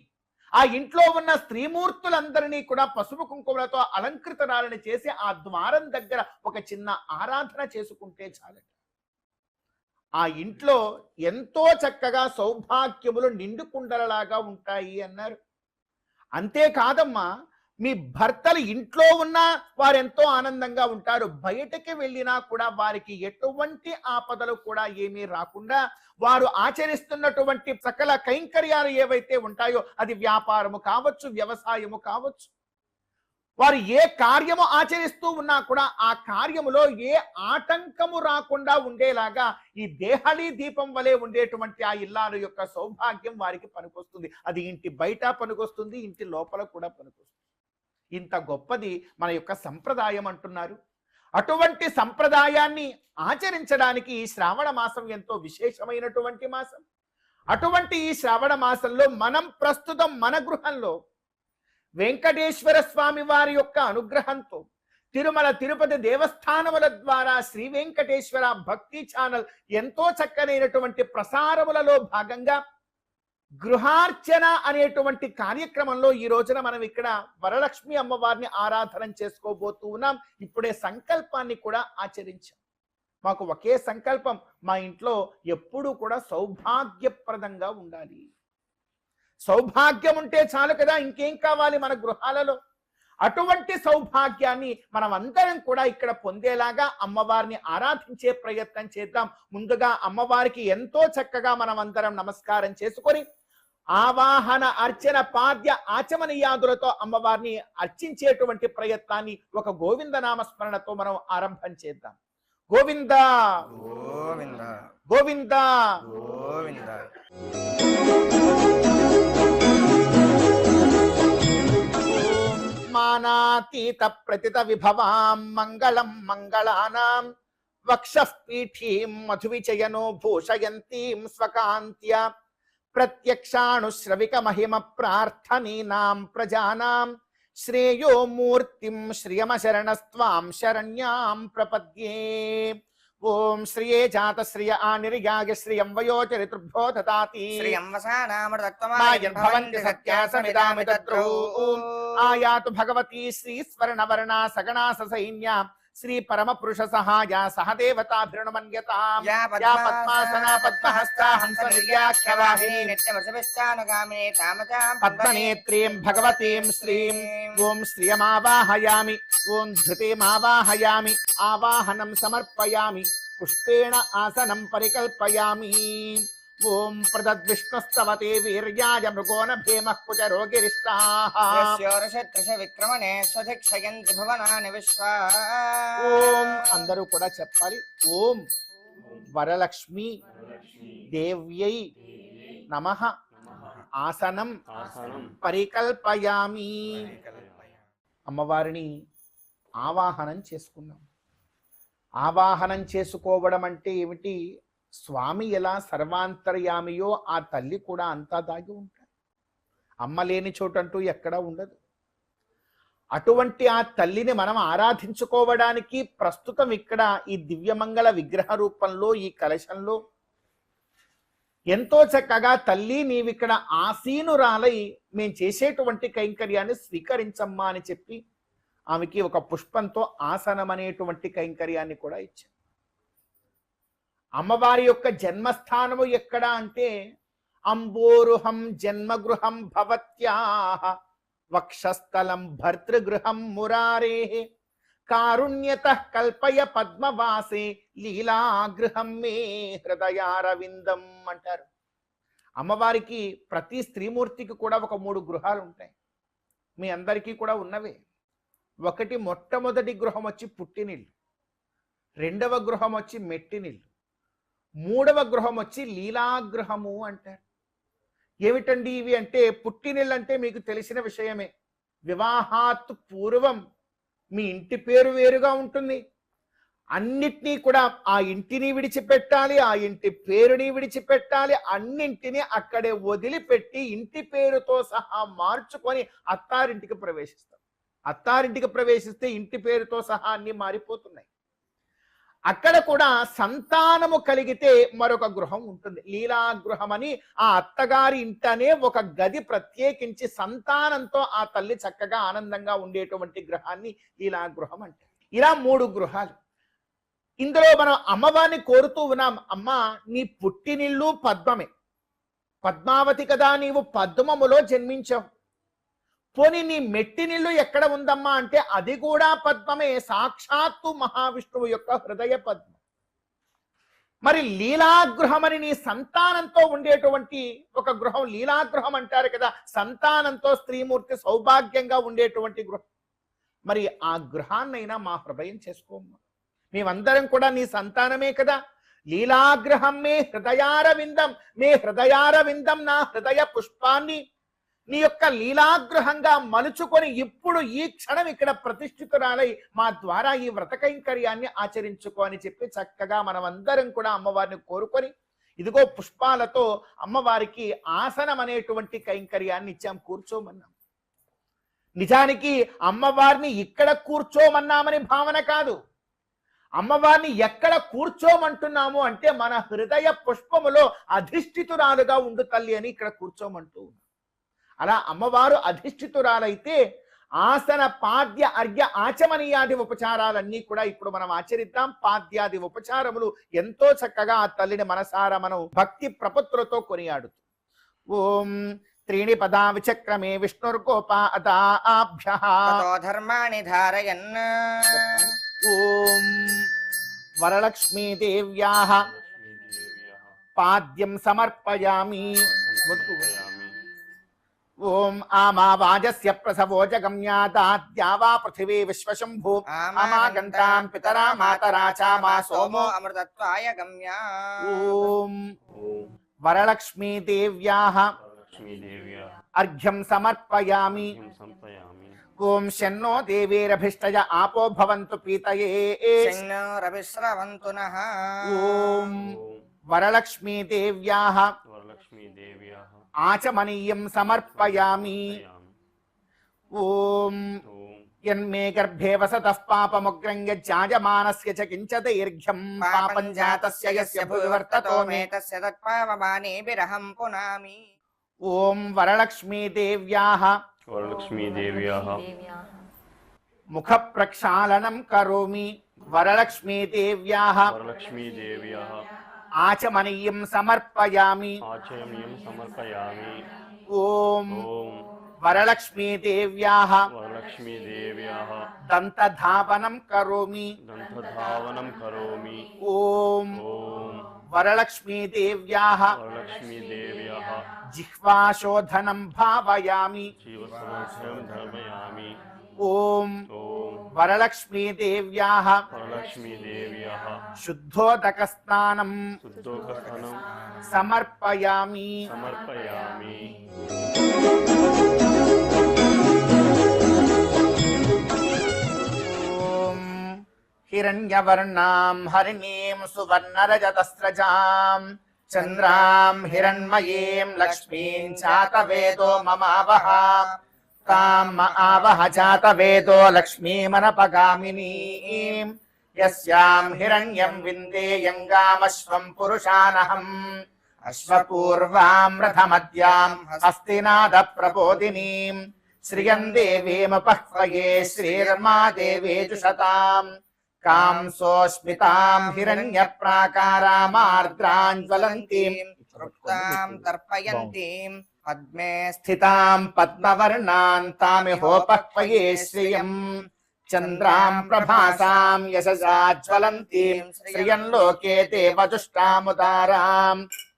ఆ ఇంట్లో ఉన్న స్త్రీమూర్తులందరినీ కూడా పసుపు కుంకుమలతో అలంకృతరాలని చేసి ఆ ద్వారం దగ్గర ఒక చిన్న ఆరాధన చేసుకుంటే చాలండి. ఆ ఇంట్లో ఎంతో చక్కగా సౌభాగ్యములు నిండుకుండలలాగా ఉంటాయి అన్నారు. అంతేకాదమ్మా, మీ భర్తలు ఇంట్లో ఉన్నా వారెంతో ఆనందంగా ఉంటారు. బయటకి వెళ్ళినా కూడా వారికి ఎటువంటి ఆపదలు కూడా ఏమీ రాకుండా వారు ఆచరిస్తున్నటువంటి సకల కైంకర్యాలు ఏవైతే ఉంటాయో, అది వ్యాపారము కావచ్చు, వ్యవసాయము కావచ్చు, వారు ఏ కార్యము ఆచరిస్తూ ఉన్నా కూడా ఆ కార్యములో ఏ ఆటంకము రాకుండా ఉండేలాగా ఈ దేహళీ దీపం వలె ఉండేటువంటి ఆ ఇల్లాల యొక్క సౌభాగ్యం వారికి పనికొస్తుంది. అది ఇంటి బయట పనికొస్తుంది, ఇంటి లోపల కూడా పనికొస్తుంది. ఇంత గొప్పది మన యొక్క సంప్రదాయం అంటున్నారు. అటువంటి సంప్రదాయాన్ని ఆచరించడానికి ఈ శ్రావణ మాసం ఎంతో విశేషమైనటువంటి మాసం. అటువంటి ఈ శ్రావణ మాసంలో మనం ప్రస్తుతం మన గృహంలో వెంకటేశ్వర స్వామి వారి యొక్క అనుగ్రహంతో తిరుమల తిరుపతి దేవస్థానముల ద్వారా శ్రీ వెంకటేశ్వర భక్తి ఛానల్ ఎంతో చక్కనైనటువంటి ప్రసారములలో భాగంగా గృహార్చన అనేటువంటి కార్యక్రమంలో ఈ రోజున మనం ఇక్కడ వరలక్ష్మి అమ్మవారిని ఆరాధన చేసుకోబోతూ ఉన్నాం. ఇప్పుడే సంకల్పాన్ని కూడా ఆచరించాం. మాకు ఒకే సంకల్పం, మా ఇంట్లో ఎప్పుడూ కూడా సౌభాగ్యప్రదంగా ఉండాలి. సౌభాగ్యం ఉంటే చాలు కదా, ఇంకేం కావాలి మన గృహాలలో? అటువంటి సౌభాగ్యాన్ని మనం అందరం కూడా ఇక్కడ పొందేలాగా అమ్మవారిని ఆరాధించే ప్రయత్నం చేద్దాం. ముందుగా అమ్మవారికి ఎంతో చక్కగా మనం అందరం నమస్కారం చేసుకొని ఆవాహన, అర్చన, పాద్య, ఆచమనీయాదులతో అమ్మవారిని అర్చించేటువంటి ప్రయత్నాన్ని ఒక గోవిందనామ స్మరణతో మనం ఆరంభం చేద్దాం. గోవింద
గోవింద
గోవింద
గోవింద.
మానాతీత ప్రతిత విభవాం మంగళం మంగళానాం వక్షః పీఠీం మధువిచయనో భూషయంతీం స్వకాంత్య ప్రత్యక్షానుశ్రవిక మహిమ ప్రార్థనీనాం ప్రజానాం శ్రేయో మూర్తిం శ్రియమశరణస్త్వాం శరణ్యాం ప్రపద్యే. ఓం శ్రియే జాత శ్రియ ఆనిర్యాయ శ్రియం వయోచరితృభ్యో దదాతి
శ్రియం
మాయన్ భవంతి సత్యాసమిదామి తద్రూ. ఆయాతు భగవతి శ్రీ స్వర్ణవర్ణా సగణా సైన్యా శ్రీ పరమ పురుష సహాయ సహదేవతాభిర్ణమన్యతాం
యా
యా పద్మాసనా పద్మహస్తా హంస నిర్యాఖ్యవాహిని
నిత్యమశిష్టానుగామిని తామతాం
పద్మనేత్రీం భగవతీం శ్రీం. ఓం శ్రియమావాహయామి, ఓం ధృతిమావాహయామి, ఆవాహనం సమర్పయామి, పుష్పేణ ఆసనం పరికల్పయామి. ఓం ప్రదద్విష్ణుస్తవతే వీర్యాయ మృగోన భీమః కుచరోగిరిష్టాః.
యస్యోరషత్రిష విక్రమణే స్వధిక్షయంతి భువనాని విశ్వా.
ఓం అందరూ కూడా చెప్పాలి. ఓం వరలక్ష్మి దేవ్యై నమః ఆసనం పరికల్పయామి. అమ్మవారిని ఆవాహనం చేసుకున్నాం. ఆవాహనం చేసుకోవడం అంటే ఏమిటి? స్వామి ఎలా సర్వాంతర్యామియో ఆ తల్లి కూడా అంతా దాగి ఉంటాయి. అమ్మ లేని చోటంటూ ఎక్కడా ఉండదు. అటువంటి ఆ తల్లిని మనం ఆరాధించుకోవడానికి ప్రస్తుతం ఇక్కడ ఈ దివ్యమంగళ విగ్రహ రూపంలో ఈ కలశంలో ఎంతో చక్కగా తల్లి నీవిక్కడ ఆసీనురాలై మేం చేసేటువంటి కైంకర్యాన్ని స్వీకరించమ్మా అని చెప్పి ఆమెకి ఒక పుష్పంతో ఆసనం అనేటువంటి కైంకర్యాన్ని కూడా ఇచ్చాం. అమ్మవారి యొక్క జన్మస్థానము ఎక్కడ అంటే అంబోరుహం జన్మగృహం భవత్యాః వక్షస్థలం భర్తృగృహం మురారేః కారుణ్యతః కల్పయ పద్మవాసే లీలాగృహం మే హృదయారవిందం అంటారు. అమ్మవారికి ప్రతి స్త్రీమూర్తికి కూడా ఒక 3 గృహాలు ఉంటాయి. మీ అందరికీ కూడా ఉన్నవే. ఒకటి మొట్టమొదటి గృహం వచ్చి పుట్టినిల్లు, రెండవ గృహం వచ్చి మెట్టినిల్లు, మూడవ గృహం వచ్చి లీలాగృహము అంటారు. ఏమిటండి ఇవి అంటే, పుట్టినిల్లు అంటే మీకు తెలిసిన విషయమే. వివాహాత్ పూర్వం మీ ఇంటి పేరు వేరుగా ఉంటుంది. అన్నిటినీ కూడా ఆ ఇంటిని విడిచిపెట్టాలి, ఆ ఇంటి పేరుని విడిచిపెట్టాలి, అన్నింటినీ అక్కడే వదిలిపెట్టి ఇంటి పేరుతో సహా మార్చుకొని అత్తారింటికి ప్రవేశిస్తాం. అత్తారింటికి ప్రవేశిస్తే ఇంటి పేరుతో సహా అన్ని మారిపోతున్నాయి. అక్కడ కూడా సంతానము కలిగితే మరొక గృహం ఉంటుంది, లీలాగృహం అని. ఆ అత్తగారి ఇంటనే ఒక గది ప్రత్యేకించి సంతానంతో ఆ తల్లి చక్కగా ఆనందంగా ఉండేటువంటి గృహాన్ని లీలాగృహం అంటే. ఇలా 3 గృహాలు. ఇందులో మనం అమ్మవారిని కోరుతూ ఉన్నాం, అమ్మ నీ పుట్టినిల్లు పద్మమే, పద్మావతి కదా, నీవు పద్మములో జన్మించావు. పోనీ నీ మెట్టినిల్లు ఎక్కడ ఉందమ్మా అంటే అది కూడా పద్మమే, సాక్షాత్తు మహావిష్ణువు యొక్క హృదయ పద్మం. మరి లీలాగృహమని నీ సంతానంతో ఉండేటువంటి ఒక గృహం, లీలాగృహం అంటారు కదా, సంతానంతో స్త్రీమూర్తి సౌభాగ్యంగా ఉండేటువంటి గృహం. మరి ఆ గృహాన్నైనా మా హృదయం చేసుకోమ్మా, మేమందరం కూడా నీ సంతానమే కదా. లీలాగ్రహం మే హృదయారవిందం, మే హృదయారవిందం నా హృదయ పుష్పాన్ని నీ యొక్క లీలాగృహంగా మలుచుకొని ఇప్పుడు ఈ క్షణం ఇక్కడ ప్రతిష్ఠితురాలై మా ద్వారా ఈ వ్రత కైంకర్యాన్ని ఆచరించుకో అని చెప్పి చక్కగా మనమందరం కూడా అమ్మవారిని కోరుకొని ఇదిగో పుష్పాలతో అమ్మవారికి ఆసనం అనేటువంటి కైంకర్యాన్ని ఇచ్చాం, కూర్చోమన్నాం. నిజానికి అమ్మవారిని ఇక్కడ కూర్చోమన్నామని భావన కాదు, అమ్మవారిని ఎక్కడ కూర్చోమంటున్నాము అంటే మన హృదయ పుష్పములో అధిష్ఠితురాలుగా ఉండు తల్లి అని ఇక్కడ కూర్చోమంటూ. అలా అమ్మవారు అధిష్ఠితురాలైతే ఆసన పాద్య అర్ఘ్య ఆచమనీయాది ఉపచారాలన్నీ కూడా ఇప్పుడు మనం ఆచరిద్దాం. పాద్యాది ఉపచారములు ఎంతో చక్కగా ఆ తల్లిని మనసారా మనం భక్తి ప్రపత్తులతో కొనియాడుతూ ఓం త్రీణి పదా విచక్రమే విష్ణుర్గోపాదాభ్యః
ధర్మాణి ధారయన్
ఓం వరలక్ష్మీదేవ్యాః పాద్యం సమర్పయామి. ఓం ఆమావాజస్య ప్రసవో జగమ్యాదాద్యా వా పృథివీ విశ్వశంభూ అమాగంతాం పితరా మాతరా చ మా సోమో
అమృతత్వాయ గమ్యా.
ఓం వరలక్ష్మీదేవ్యాః అర్ఘ్యం సమర్పయామి. ఓం శన్నో దేవీరభిష్టయ ఆపో భవంతు పీతయే.
రవిశ్రవంతు నః.
ఓం వరలక్ష్మీదేవ్యాః ఆచమనీయం సమర్పయామి. ఓం యన్మే గర్భే వసతః పాపముగ్రం యజ్జాయమానస్య చ కించ దైర్ఘ్యం పాపం జాతస్య యస్య భువివర్తతో మే
తస్య తత్పావమానేభిరహం పునామి.
ఓం వరలక్ష్మీదేవ్యాః ముఖ ప్రక్షాళనం కరోమి. వరలక్ష్మీదేవ్యాః ఆచమనీయం సమర్పయామి. ఓం వరలక్ష్మీదేవ్యాః దంతధావనం కరోమి. ఓం వరలక్ష్మీదేవ్యాః జిహ్వాశోధనం భావయామి. ఓం వరలక్ష్మీదేవ్యాః శుద్ధోదక స్నానం సమర్పయామి. ఓం హిరణ్యవర్ణాం హరిణీం సువర్ణరజతస్రజాం చంద్రాం హిరణ్మయీం లక్ష్మీం చాతవేదో మమావహ. తాం ఆవహ చాతవేదో లక్ష్మీమనపగామినీం యస్యాం హిరణ్యం విందేయంగామశ్వం పురుషానహం. అశ్వపూర్వాం రథమద్యాం హస్తినాద ప్రబోధినీం శ్రియం దేవీమపహ్వయే శ్రీర్మా దేవేజుషతాం. కాంసోస్మితాం హిరణ్యప్రాకారామార్ద్రాంజ్వలంతీం
తృప్తాం తర్పయంతీం పద్మే
స్థితాం పద్మవర్ణాం తామిహోపహ్వయే శ్రియం. చంద్రాం ప్రభాసాం యశసాజ్వలంతీం శ్రియం లోకే దేవజుష్టాముదారాం.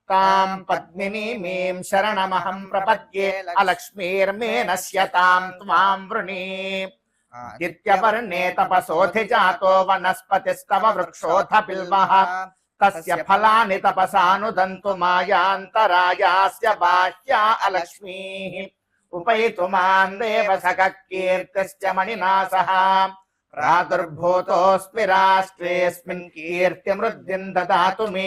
తాం పద్మినీమీం శరణమహం ప్రపద్యే అలక్ష్మీర్మే నశ్యతాం త్వాం వృణే. ఆదిత్యవర్ణే తపసోధి జాతో వనస్పతిస్తవ వృక్షోథ బిల్వః. తస్య ఫలాని తపసానుదంతు మాయాంతరాయాస్య బాహ్యా అలక్ష్మీః. ఉపైతు మాం దేవసఖ కీర్తిశ్చ మణినాసః ప్రాదుర్భూతోऽస్మి రాష్ట్రేऽస్మిన్ కీర్తిమృద్ధిం దదాతు మే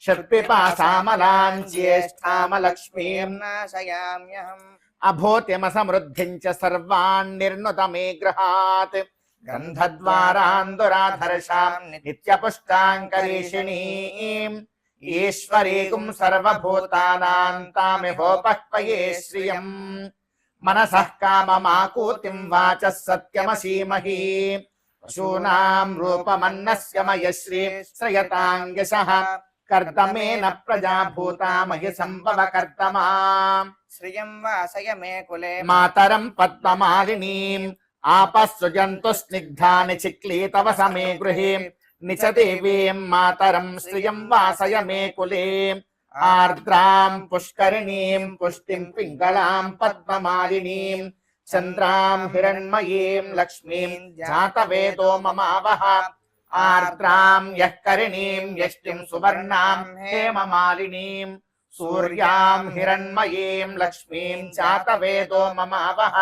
షట్పిపాసామలాం జ్యేష్ఠామలక్ష్మీం
నాశయామ్యహం
అభూతిమసమృద్ధిం చ సర్వాన్ నిర్నుత మే గృహాత్ గంధద్వారాందురాధర్షాం నిత్యపుష్టాంకరీషిణీం ఈశ్వరీకుం సర్వభూతానాం తామిహోపక్వయే శ్రియం మనసః కామమాకూతిం వాచః సత్యమసీమహి పశూనాం రూపమన్నస్య మయశ్రీ శ్రయతాం యశః కర్తమేన ప్రజాభూతా మహి సంభవ కర్తమా
శ్రియం వాసయ మే కులే
మాతరం పద్మమాలినీం ఆపస్సుజంతు స్నిగ్ధాని చిక్లీతవ సమే గృహే నిచదేవీం మాతరం శ్రియం వాసయ మే కులే ఆర్ద్రాం పుష్కరిణీం పుష్టిం పింగళాం పద్మమాలినీం చంద్రాం హిరణ్మయీం లక్ష్మీం జాతవేదో మమావహ ఆర్ద్రాం యఃకరిణీం యష్టిం సువర్ణాం హేమమాలినీం సూర్యాం హిరణ్మయీం లక్ష్మీం జాతవేదో మమావహ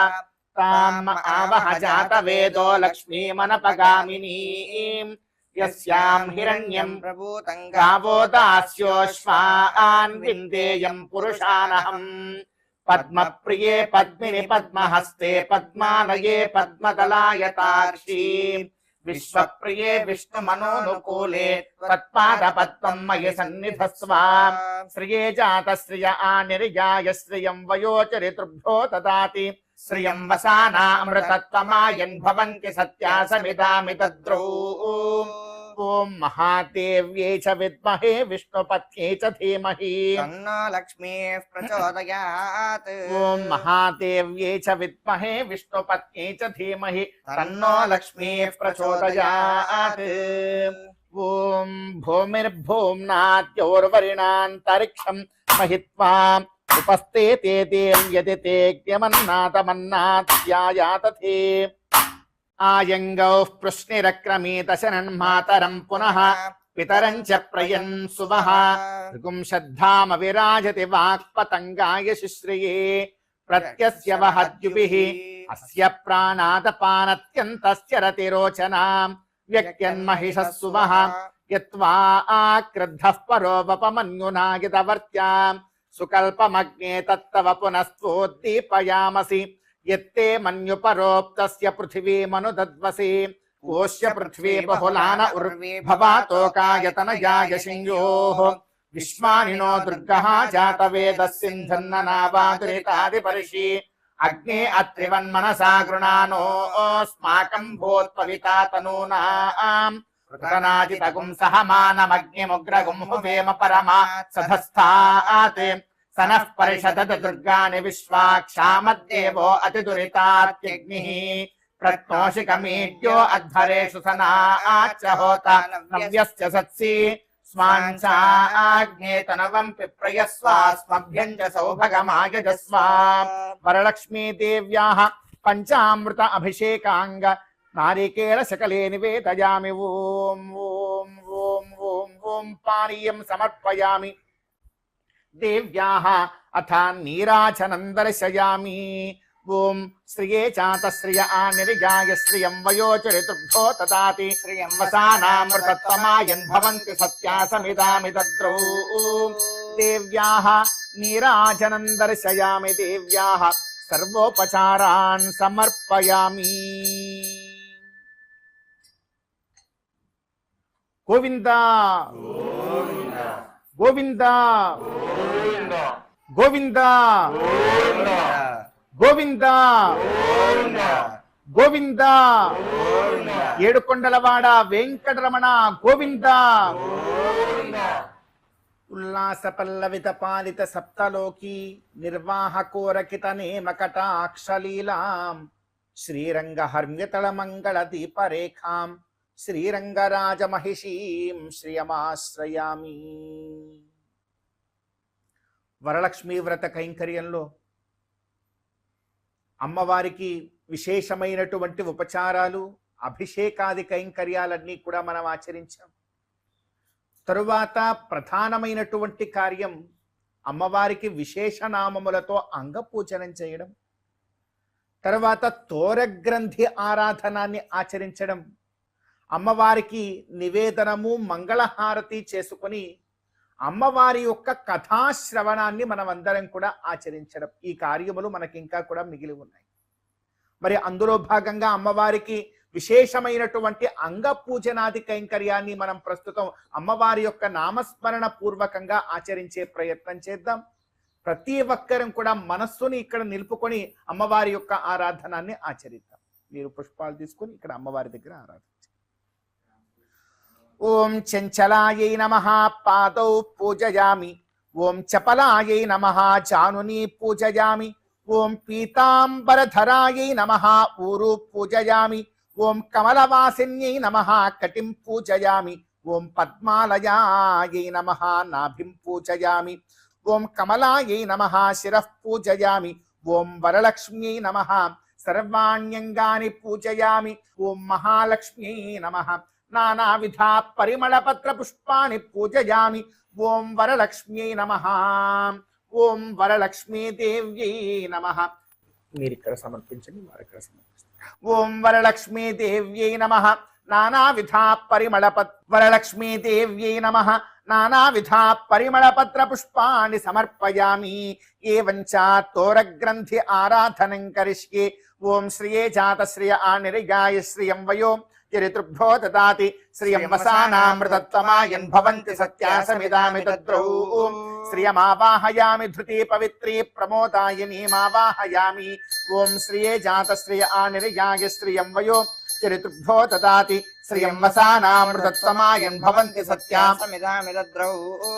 తాం ఆవహ జాతవేదో లక్ష్మీమనపగామినీం యస్యాం హిరణ్యం
ప్రభూతం
గావో దాస్యోశ్వాన్ విందేయం పురుషానహం పద్మప్రియే పద్మిని పద్మహస్తే పద్మాలయే పద్మదలాయతాక్షి విశ్వప్రియే విష్ణుమనోనుకూలే తత్పాదపద్మం మయి సన్నిధస్వ శ్రియే జాత శ్రియ ఆనిర్యాయ శ్రియం వయోచరితృభ్యో దదాతి శ్రియం వసానామృతత్వమాయన్ భవంతి సత్యాసమిదామి తద్రౌ ఓం మహాదేవ్యై చ విద్మహే విష్ణుపత్యై చ ధీమహి
తన్నో లక్ష్మీః ప్రచోదయాత్
ఓం మహాదేవ్యై చ విద్మహే విష్ణుపత్యై చ ధీమహి తన్నో లక్ష్మీః ప్రచోదయాత్ ఓం భూమిర్భూమ్నాద్యోర్వరిణాంతరిక్షం మహిత్వా ఉపస్థితే దేవ్యదితేగ్యమన్నాతమన్నాత్యాయాతథే ఆయంగౌః పృష్ణిరక్రమీత శరణ్మాతరం పునః పితరం చ ప్రయన్ సువః ఋగుంషద్ధామ విరాజతి వాక్పతంగాయ శుశ్రియే ప్రత్యస్య వహద్యుభిః అస్య ప్రాణాదపానత్యంతస్య రతిరోచనాం వ్యక్యన్మహిషः సువః యత్వా ఆక్రుద్ధః పరోపమన్యునాగితవర్త్యాం సుకల్పమగ్నే తత్తవ పునస్త్వోద్దీపయామసి యత్తే మన్యుపరోక్తస్య పృథివీమనుదద్వసి ఓష్య పృథ్వీ బహుళాన ఉర్భవాతోకాయతనయాయ శింయోః విశ్వానినో దుర్గః జాతవేదः సింధన్ననావాదురితాదిపరిషి అగ్నే అత్రివన్మనసా గృణానోస్మాకం భూత్పవితా తనూనాం కృతనాజితగుం సహమానమగ్నిముగ్రగుం హువేమ పరమా సధస్థాత్ సనః పరిషదత దుర్గాని విశ్వాక్షామద్దేవో అతిదురితాత్యగ్నిః ప్రత్నోషికమీడ్యో అధ్వరేషు సనాచ్చ హోత నవ్యస్య సత్సి స్వాంచాగ్నే తనవం పిప్రయస్వాస్మభ్యం చ సౌభగమాయజస్వ వరలక్ష్మీ దేవ్యాః పంచామృత అభిషేకాంగ నారికేళ శకలే నివేదయామి ఓం ఓం ఓం ఓం ఓం పానీయం సమర్పయామి దేవ్యాః అథ నీరాజనం దర్శయామి ఓం శ్రియే చాత శ్రియ ఆనిర్యాయ శ్రియం వయోచరితృభ్యో దదాతి
శ్రియం
వసానామృతత్వమాయన్ భవంతి సత్యాసమిదామి తద్రౌ దేవ్యాః నీరాజనం దర్శయామి దేవ్యాః సర్వోపచారాన్ సమర్పయామి గోవింద గోవింద గోవింద గోవింద గోవింద ఏడుకొండలవాడ వెంకటరమణ గోవింద ఉల్లాస పల్లవిత పాలిత సప్తలోకి నిర్వాహకోరకిత నేమకటాక్షలీలాం శ్రీరంగ హర్మ్యతళ మంగళ దీపరేఖాం శ్రీరంగరాజ మహిషీం శ్రియమాశ్రయామి. వరలక్ష్మీ వ్రత కైంకర్యంలో అమ్మవారికి విశేషమైనటువంటి ఉపచారాలు అభిషేకాది కైంకర్యాలన్నీ కూడా మనం ఆచరించాం. తరువాత ప్రధానమైనటువంటి కార్యం అమ్మవారికి విశేష నామములతో అంగపూజనం చేయడం. తర్వాత తోరగ్రంథి ఆరాధనాన్ని ఆచరించడం, అమ్మవారికి నివేదనము మంగళహారతి చేసుకొని అమ్మవారి యొక్క కథాశ్రవణాన్ని మనం అందరం కూడా ఆచరించడం, ఈ కార్యములు మనకి ఇంకా కూడా మిగిలి ఉన్నాయి. మరి అందులో భాగంగా అమ్మవారికి విశేషమైనటువంటి అంగ పూజనాది కైంకర్యాన్ని మనం ప్రస్తుతం అమ్మవారి యొక్క నామస్మరణ పూర్వకంగా ఆచరించే ప్రయత్నం చేద్దాం. ప్రతి ఒక్కరం కూడా మనస్సుని ఇక్కడ నిలుపుకొని అమ్మవారి యొక్క ఆరాధనాన్ని ఆచరిద్దాం. మీరు పుష్పాలు తీసుకొని ఇక్కడ అమ్మవారి దగ్గర ఆరాధించండి. ఓం చంచలాయై నమః పాదౌ పూజయామి. ఓం చపలాయై నమః జానుని పూజయామి. ఓం పీతాంబరధరాయై నమః ఊరు పూజయామి. ఓం కమలవాసిన్యై నమః కటిం పూజయామి. ఓం పద్మాలయాయై నమః నాభిం పూజయామి. ఓం కమలాయై నమః శిరః పూజయామి. ఓం వరలక్ష్మ్యై నమః సర్వాణ్యంగాని పూజయామి. ఓం మహాలక్ష్మ్యై నమః నానావిధ పరిమళపత్ర పుష్పాన్ని పూజయామి. ఓం వరలక్ష్మ్యై నమః. ఓం వరలక్ష్మీ దేవ్యై నమః. మీరు ఇక్కడ సమర్పించండి, వారు ఇక్కడ సమర్పిస్తారు. ఓం వరలక్ష్మీ దేవ్యై నమః నానావిధ వరలక్ష్మీ దేవ్యై నమః నానావిధ పరిమళపత్ర పుష్పాన్ని సమర్పయామి. ఏవంచ తోరగ్రంథి ఆరాధనం కరిష్యే. ఓం శ్రియే జాత శ్రియ ఆనిర్గాయ శ్రియం వయో చరితృభ్యో దదాతి శ్రియం వసానామృతత్వమాయన్ భవంతి సత్యాసమిదామి తద్రౌ. శ్రియమావాహయామి ధృతి పవిత్రీ ప్రమోదాయనీమావాహయామి. ఓం శ్రియే జాత శ్రియ ఆనిర్గాయ శ్రియం వయో చరితృభ్యో దదాతి శ్రియం వసానామృతత్వమాయన్ భవంతి
సత్యాసమిదామి తద్రౌ.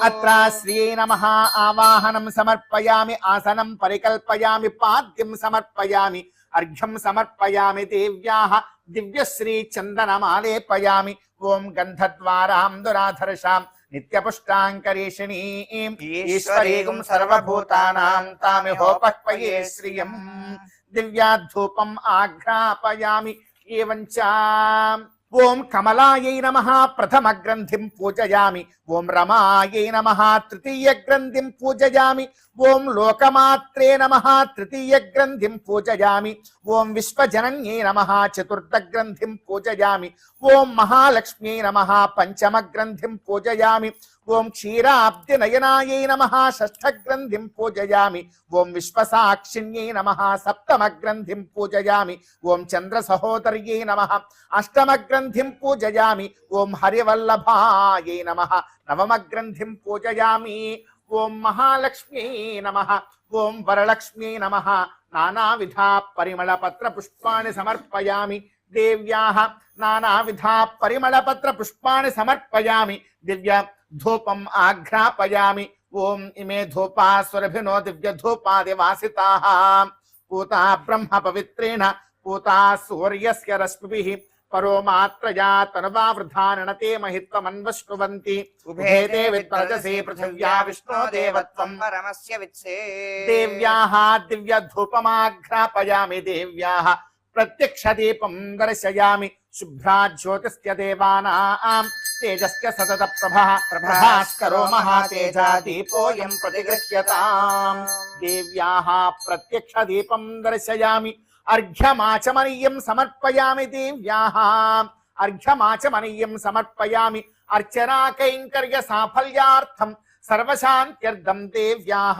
అత్ర శ్రియై నమః ఆవాహనం సమర్పయామి. ఆసనం పరికల్పయామి. పాద్యం సమర్పయామి. అర్ఘ్యం సమర్పయామి. దేవ్యాః దివ్యశ్రీ చందనమాలేపయామి. ఓం గంధద్వారాం దురాధర్షాం నిత్యపుష్టాంకరేషిణీం ఈశ్వరీం సర్వభూతానాం తామిహోపక్వయే శ్రియం. దివ్యాధూపం ఆఘ్రాపయామి. ఏవంచ ఓం కమలాయై నమః ప్రథమ గ్రంథిం పూజయామి. ఓం రమాయై నమః తృతీయ గ్రంథిం పూజయామి. ఓం లోకమాత్రే నమః తృతీయ గ్రంథిం పూజయామి. ఓం విశ్వజనన్యై నమః చతుర్థ గ్రంథిం పూజయామి. ఓం మహాలక్ష్మ్యై నమః పంచమ గ్రంథిం పూజయామి. ఓం క్షీరాబ్ది నయనాయై నమః షష్ఠ గ్రంథిం పూజయామి. ఓం విశ్వసాక్షిణ్యై నమః సప్తమ గ్రంథిం పూజయామి. ఓం చంద్ర సహోదర్యై నమః అష్టమ గ్రంథిం పూజయామి. ఓం హరివల్లభాయై నమః నవమ గ్రంథిం పూజయామి. ఓం మహాలక్ష్మ్యై నమః. ఓం వరలక్ష్మ్యై నమః నానావిధ పరిమళపత్ర పుష్పాన్ని సమర్పయామి. దేవ్యాః నానావిధ పరిమళపత్ర పుష్పాన్ని సమర్పయామి. దివ్య ధూపం ఆఘ్రాపయామి. ఓం ఇమే ధూపా స్వరభినో దివ్య ధూపాదివాసితాః పూతా బ్రహ్మ పవిత్రేణ పూతా సూర్యస్య రశ్మిభిః పరో మాత్రయా తనవా వృధాననతే మహిత్వమన్వశ్నువంతి. ఉభేతే విత్రజసే పృథివ్యా విష్ణో దేవత్వం
పరమస్య విత్సే.
దేవ్యాః దివ్య ధూపమాఘ్రాపయామి. దేవ్యాః ప్రత్యక్ష దీపం దర్శయామి. శుభ్రా జ్యోతిస్య దేవానాం తేజస్య సతత ప్రభాస్కరో మహాతేజా దీపోయం ప్రతిగృహ్యతాం. దేవ్యాః ప్రత్యక్ష దీపం దర్శయామి. అర్ఘ్యమాచమనీయం సమర్పయామి. దేవ్యాః అర్ఘ్యమాచమనీయం సమర్పయామి. అర్చనా కైంకర్య సాఫల్యార్థం సర్వశాంత్యర్థం దేవ్యాః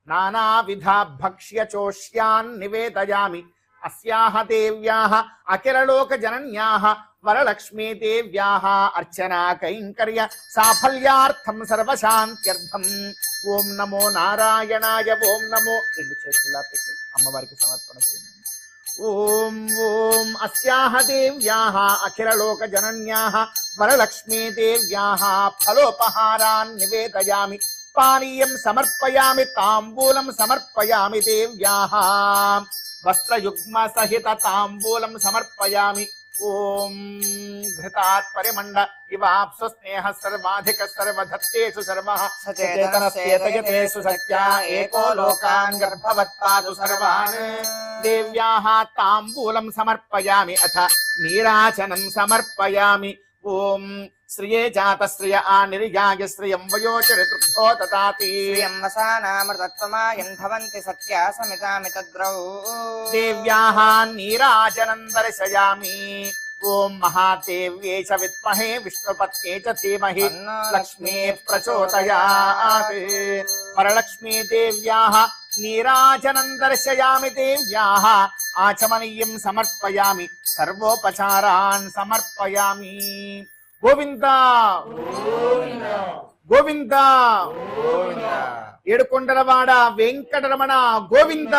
నానావిధ భక్ష్య చోష్యాన్ నివేదయామి. అస్యాః దేవ్యాః అఖిలలోక జనన్యాః వరలక్ష్మీ దేవ్యాః అర్చనా కైంకర్య సాఫల్యార్థం సర్వశాంత్యర్థం. ఓం నమో నారాయణాయ. ఓం నమో రెండు చేతుల్లా పెట్టి అమ్మవారికి సమర్పణ చేయండి. ఓం ఓం అస్యాః దేవ్యాః అఖిలలోక జనన్యాః వరలక్ష్మీ దేవ్యాః ఫలోపహారాన్ నివేదయామి. పానీయం సమర్పయామి. తాంబూలం సమర్పయామి. దేవ్యాః వస్త్రయుగ్మ సహిత తాంబూలం సమర్పయామి. ఓం ఘృతాత్ పరిమండ ఇవాప్సు స్నేహ సర్వాధిక సర్వధత్తేషు సర్వః సచేతనస్యేతయతేషు సత్యా ఏకో లోకాన్ గర్భవత్పాదు సర్వాన్. దేవ్యాః తాంబూలం సమర్పయామి. అథ నీరాజనం సమర్పయామి. ఓం శ్రియే జాత శ్రియ ఆ నిర్యాయ శ్రియం వయోచరితృభో దదాతి
శ్రియం వసానామృతత్వమాయన్ భవంతి సత్యా సమితామితద్రౌ
దేవ్యాః నీరాజనం దర్శయామి. ఓం మహాదేవ్యే చ విద్మహే విష్ణుపత్యే చ ధీమహి లక్ష్మీ ప్రచోదయాత్. వరలక్ష్మీ దేవ్యాః నీరాజనం దర్శయామి. దేవ్యాః ఆచమనీయం సమర్పయామి. సర్వోపచారాన్ సమర్పయామి. గోవింద గోవింద ఏడుకొండలవాడ వెంకటరమణ గోవింద.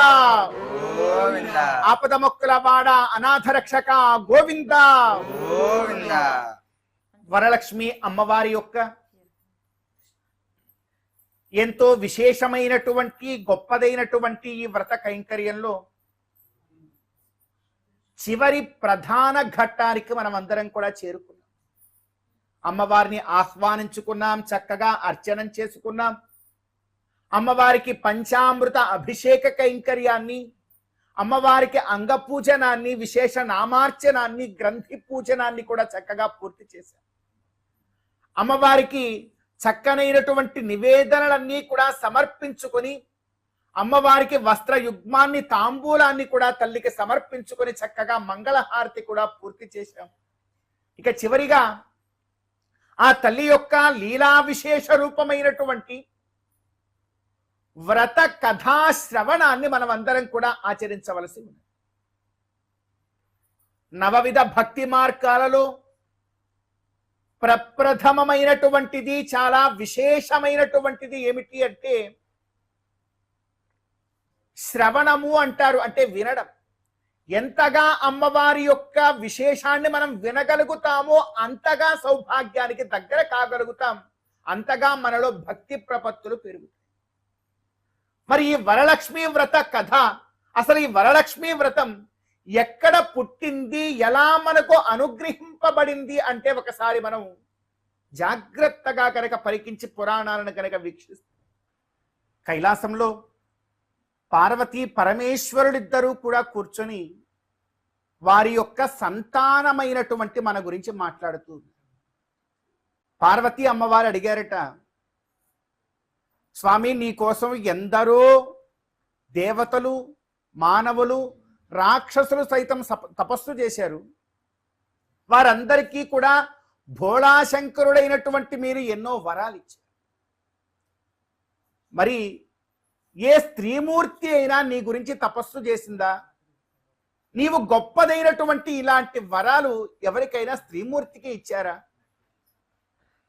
గోవింద
ఆపద మొక్కులవాడ అనాథ రక్షక గోవింద
గోవింద.
వరలక్ష్మి అమ్మవారి యొక్క ఎంతో విశేషమైనటువంటి గొప్పదైనటువంటి ఈ వ్రత కైంకర్యంలో చివరి ప్రధాన ఘట్టానికి మనం అందరం కూడా చేరుకున్నాం. అమ్మవారిని ఆహ్వానించుకున్నాం, చక్కగా అర్చనం చేసుకున్నాం. అమ్మవారికి పంచామృత అభిషేక కైంకర్యాన్ని, అమ్మవారికి అంగపూజనాన్ని, విశేష నామార్చనాన్ని, గ్రంథి పూజనాన్ని కూడా చక్కగా పూర్తి చేశాం. అమ్మవారికి చక్కనైనటువంటి నివేదనలన్నీ కూడా సమర్పించుకొని, అమ్మవారికి వస్త్ర యుగ్మాన్ని, తాంబూలాన్ని కూడా తల్లికి సమర్పించుకొని చక్కగా మంగళహారతి కూడా పూర్తి చేశాం. ఇక చివరిగా ఆ తల్లి యొక్క లీలా విశేష రూపమైనటువంటి వ్రత కథా శ్రవణాన్ని మనం అందరం కూడా ఆచరించవలసి ఉంది. నవవిధ భక్తి మార్గాలలో ప్రప్రథమమైనటువంటిది, చాలా విశేషమైనటువంటిది ఏమిటి అంటే శ్రవణము అంటారు. అంటే వినడం. ఎంతగా అమ్మవారి యొక్క విశేషాన్ని మనం వినగలుగుతామో అంతగా సౌభాగ్యానికి దగ్గర కాగలుగుతాం, అంతగా మనలో భక్తి ప్రపత్తులు పెరుగుతాయి. మరి ఈ వరలక్ష్మీ వ్రత కథ, అసలు ఈ వరలక్ష్మీ వ్రతం ఎక్కడ పుట్టింది, ఎలా మనకు అనుగ్రహింపబడింది అంటే ఒకసారి మనం జాగ్రత్తగా కనుక పరికించి పురాణాలను కనుక వీక్షిస్తాం. కైలాసంలో పార్వతీ పరమేశ్వరుడిద్దరూ కూడా కూర్చొని వారి యొక్క సంతానమైనటువంటి మన గురించి మాట్లాడుతూ పార్వతీ అమ్మవారు అడిగారట, స్వామి నీ కోసం ఎందరో దేవతలు, మానవులు, రాక్షసులు సైతం తపస్సు చేశారు. వారందరికీ కూడా భోళాశంకరుడైనటువంటి మీరు ఎన్నో వరాలు ఇచ్చారు. మరి ఏ స్త్రీమూర్తి అయినా నీ గురించి తపస్సు చేసిందా? నీవు గొప్పదైనటువంటి ఇలాంటి వరాలు ఎవరికైనా స్త్రీమూర్తికి ఇచ్చారా?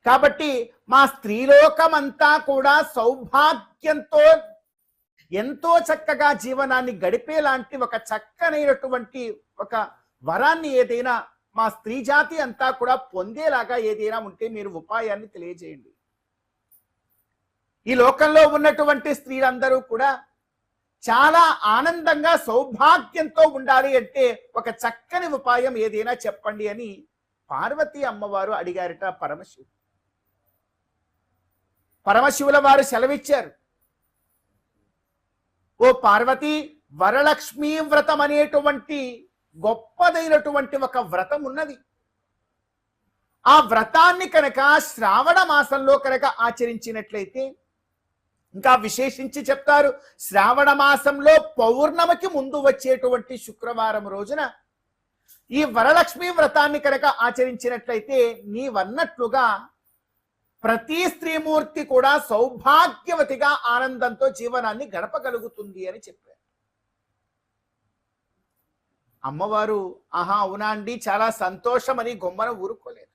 కాబట్టి మా స్త్రీలోకమంతా కూడా సౌభాగ్యంతో ఎంతో చక్కగా జీవనాన్ని గడిపేలాంటి ఒక చక్కనైనటువంటి ఒక వరాన్ని ఏదైనా మా స్త్రీ జాతి అంతా కూడా పొందేలాగా ఏదైనా ఉంటే మీరు ఉపాయాన్ని తెలియజేయండి. ఈ లోకంలో ఉన్నటువంటి స్త్రీలందరూ కూడా చాలా ఆనందంగా సౌభాగ్యంతో ఉండాలి అంటే ఒక చక్కని ఉపాయం ఏదైనా చెప్పండి అని పార్వతీ అమ్మవారు అడిగారట పరమశివుడు. పరమశివుల వారు సెలవిచ్చారు, ఓ పార్వతి, వరలక్ష్మీ వ్రతం అనేటువంటి గొప్పదైనటువంటి ఒక వ్రతం ఉన్నది. ఆ వ్రతాన్ని కనుక శ్రావణ మాసంలో కనుక ఆచరించినట్లయితే, ఇంకా విశేషించి చెప్తారు, శ్రావణ మాసంలో పౌర్ణమికి ముందు వచ్చేటువంటి శుక్రవారం రోజున ఈ వరలక్ష్మీ వ్రతాన్ని కనుక ఆచరించినట్లయితే నీవన్నట్లుగా ప్రతి స్త్రీమూర్తి కూడా సౌభాగ్యవతిగా ఆనందంతో జీవనాన్ని గడపగలుగుతుంది అని చెప్పారు. అమ్మవారు ఆహా అవునా అండి, చాలా సంతోషమని గొమ్మన ఊరుకోలేదు.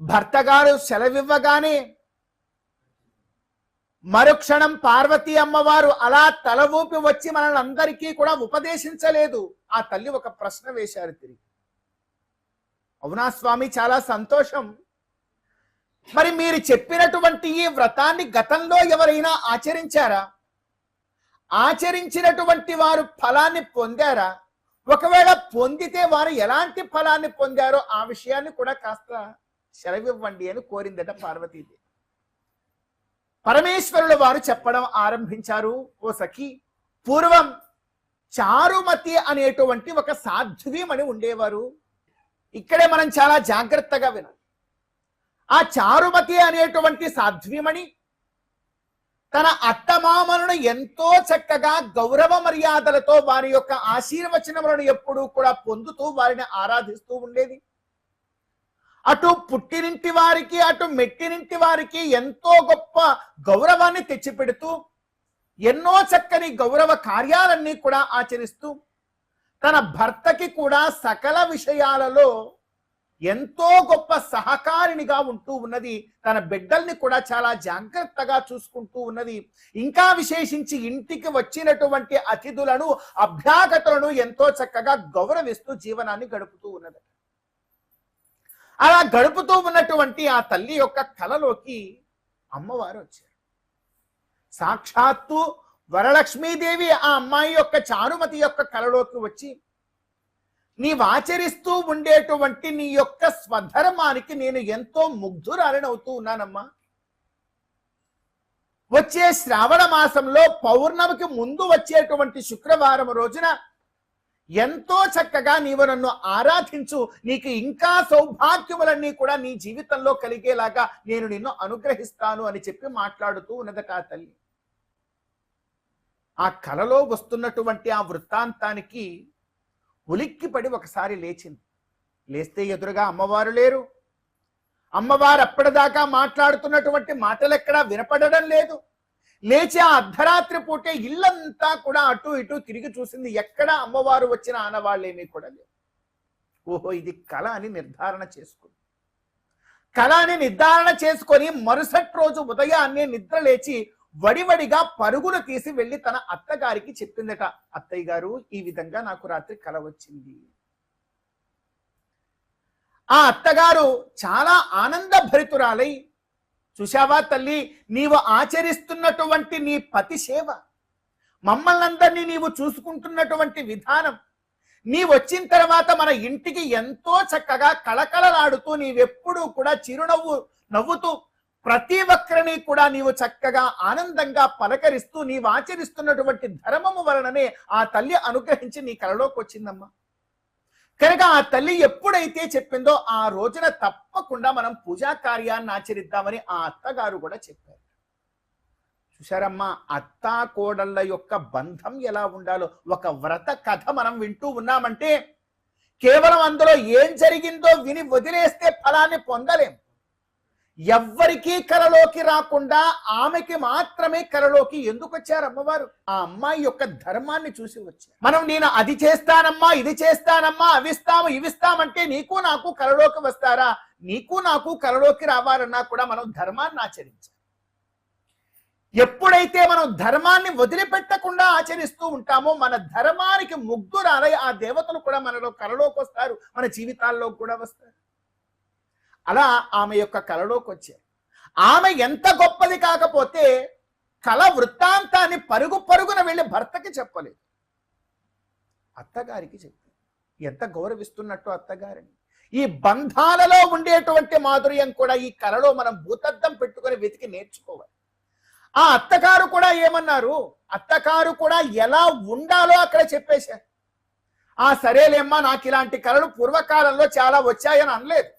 భర్త గారు సెలవివ్వగానే మరుక్షణం పార్వతీ అమ్మవారు అలా తల ఊపి వచ్చి మనల్ని అందరికీ కూడా ఉపదేశించలేదు. ఆ తల్లి ఒక ప్రశ్న వేశారు తిరిగి, అవునా స్వామి, చాలా సంతోషం. మరి మీరు చెప్పినటువంటి ఈ వ్రతాన్ని గతంలో ఎవరైనా ఆచరించారా? ఆచరించినటువంటి వారు ఫలాన్ని పొందారా? ఒకవేళ పొందితే వారు ఎలాంటి ఫలాన్ని పొందారో ఆ విషయాన్ని కూడా కాస్త సెలవివ్వండి అని కోరిందట పార్వతీదేవి. పరమేశ్వరుల వారు చెప్పడం ఆరంభించారు, ఓ సఖి, పూర్వం చారుమతి అనేటువంటి ఒక సాధ్వీమణి ఉండేవారు. ఇక్కడే మనం చాలా జాగ్రత్తగా వినాలి. ఆ చారుమతి అనేటువంటి సాధ్వీమణి తన అత్తమామలను ఎంతో చక్కగా గౌరవ మర్యాదలతో వారి యొక్క ఆశీర్వచనములను ఎప్పుడూ కూడా పొందుతూ వారిని ఆరాధిస్తూ ఉండేది. అటు పుట్టినింటి వారికి అటు మెట్టినింటి వారికి ఎంతో గొప్ప గౌరవాన్ని తెచ్చిపెడుతూ ఎన్నో చక్కని గౌరవ కార్యాలన్నీ కూడా ఆచరిస్తూ తన భర్తకి కూడా సకల విషయాలలో ఎంతో గొప్ప సహకారినిగా ఉంటూ ఉన్నది. తన బిడ్డల్ని కూడా చాలా జాగ్రత్తగా చూసుకుంటూ ఉన్నది. ఇంకా విశేషించి ఇంటికి వచ్చినటువంటి అతిథులను అభ్యాగతులను ఎంతో చక్కగా గౌరవిస్తూ జీవనాన్ని గడుపుతూ ఉన్నది. అలా గడుపుతూ ఉన్నటువంటి ఆ తల్లి యొక్క కలలోకి అమ్మవారు వచ్చారు. సాక్షాత్తు వరలక్ష్మీదేవి ఆ అమ్మాయి యొక్క చారుమతి యొక్క కలలోకి వచ్చి, నీవు ఆచరిస్తూ ఉండేటువంటి నీ యొక్క స్వధర్మానికి నేను ఎంతో ముగ్ధురాలనవుతూ ఉన్నానమ్మా. వచ్చే శ్రావణ మాసంలో పౌర్ణమికి ముందు వచ్చేటువంటి శుక్రవారం రోజున ఎంతో చక్కగా నీవు నన్ను ఆరాధించు, నీకు ఇంకా సౌభాగ్యములన్నీ కూడా నీ జీవితంలో కలిగేలాగా నేను నిన్ను అనుగ్రహిస్తాను అని చెప్పి మాట్లాడుతూ ఉన్నదట ఆ తల్లి. ఆ కలలో వస్తున్నటువంటి ఆ వృత్తాంతానికి ఉలిక్కిపడి ఒకసారి లేచింది. లేస్తే ఎదురుగా అమ్మవారు లేరు. అమ్మవారు అప్పటిదాకా మాట్లాడుతున్నటువంటి మాటలు ఎక్కడా వినపడడం లేదు. లేచి ఆ అర్ధరాత్రి పూటే ఇల్లంతా కూడా అటు ఇటు తిరిగి చూసింది. ఎక్కడ అమ్మవారు వచ్చిన ఆనవాళ్ళేమీ కూడా లేవు. ఓహో, ఇది కళ అని నిర్ధారణ చేసుకుంది. కళ అని నిర్ధారణ చేసుకొని మరుసటి రోజు ఉదయాన్నే నిద్ర లేచి వడివడిగా పరుగులు తీసి వెళ్ళి తన అత్తగారికి చెప్పిందట. అత్తయ్య గారు, ఈ విధంగా నాకు రాత్రి కల వచ్చింది. ఆ అత్తగారు చాలా ఆనందభరితురాలై, చూశావా తల్లి, నీవు ఆచరిస్తున్నటువంటి నీ పతి సేవ, మమ్మల్ని అందరినీ నీవు చూసుకుంటున్నటువంటి విధానం, నీ వచ్చిన తర్వాత మన ఇంటికి ఎంతో చక్కగా కళకళలాడుతూ నీవెప్పుడూ కూడా చిరునవ్వు నవ్వుతూ ప్రతి ఒక్కరిని కూడా నీవు చక్కగా ఆనందంగా పలకరిస్తూ నీవు ఆచరిస్తున్నటువంటి ధర్మము వలననే ఆ తల్లి అనుగ్రహించి నీ కలలోకి వచ్చిందమ్మా. కనుక ఆ తల్లి ఎప్పుడైతే చెప్పిందో ఆ రోజున తప్పకుండా మనం పూజా కార్యాన్ని ఆచరిద్దామని ఆ అత్తగారు కూడా చెప్పారు. చూశారమ్మా, అత్తా కోడళ్ళ యొక్క బంధం ఎలా ఉండాలో ఒక వ్రత కథ మనం వింటూ ఉన్నామంటే కేవలం అందులో ఏం జరిగిందో విని వదిలేస్తే ఫలాన్ని పొందలేం. ఎవ్వరికీ కలలోకి రాకుండా ఆమెకి మాత్రమే కలలోకి ఎందుకు వచ్చారు అమ్మవారు? ఆ అమ్మాయి యొక్క ధర్మాన్ని చూసి వచ్చారు. మనం నేను అది చేస్తానమ్మా, ఇది చేస్తానమ్మా, అవిస్తాము ఇవిస్తామంటే నీకు నాకు కలలోకి వస్తారా? నీకు నాకు కలలోకి రావాలన్నా కూడా మనం ధర్మాన్ని ఆచరించాలి. ఎప్పుడైతే మనం ధర్మాన్ని వదిలిపెట్టకుండా ఆచరిస్తూ ఉంటామో మన ధర్మానికి ముగ్ధురాలై ఆ దేవతలు కూడా మనలో కలలోకి వస్తారు, మన జీవితాల్లో కూడా వస్తారు. అలా ఆమె యొక్క కలలోకి వచ్చారు. ఆమె ఎంత గొప్పది కాకపోతే కల వృత్తాంతాన్ని పరుగు పరుగున వెళ్ళి భర్తకి చెప్పలేదు, అత్తగారికి చెప్పి. ఎంత గౌరవిస్తున్నట్టు అత్తగారిని. ఈ బంధాలలో ఉండేటువంటి మాధుర్యం కూడా ఈ కలలో మనం భూతద్దం పెట్టుకొని వెతికి నేర్చుకోవాలి. ఆ అత్తగారు కూడా ఏమన్నారు? అత్తగారు కూడా ఎలా ఉండాలో అక్కడ చెప్పేశారు. సరేలేమ్మా, నాకు ఇలాంటి కలలు పూర్వకాలంలో చాలా వచ్చాయని అనలేదు.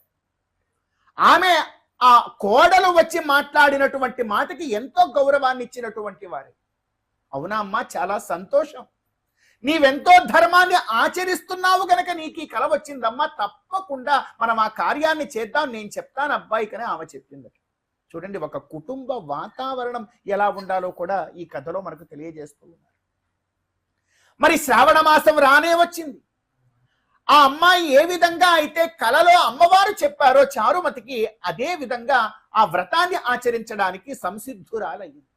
ఆమె ఆ కోడలు వచ్చి మాట్లాడినటువంటి మాటకి ఎంతో గౌరవాన్ని ఇచ్చినటువంటి వారు. అవునా అమ్మా, చాలా సంతోషం, నీవెంతో ధర్మాన్ని ఆచరిస్తున్నావు గనక నీకు ఈ కల వచ్చిందమ్మా, తప్పకుండా మనం ఆ కార్యాన్ని చేద్దాం, నేను చెప్తాను అబ్బాయికనే ఆమె చెప్పింది. చూడండి, ఒక కుటుంబ వాతావరణం ఎలా ఉండాలో కూడా ఈ కథలో మనకు తెలియజేస్తూ ఉన్నారు. మరి శ్రావణ మాసం రానే వచ్చింది. ఆ అమ్మాయి ఏ విధంగా అయితే కలలో అమ్మవారు చెప్పారో చారుమతికి, అదే విధంగా ఆ వ్రతాన్ని ఆచరించడానికి సంసిద్ధురాలయ్యింది.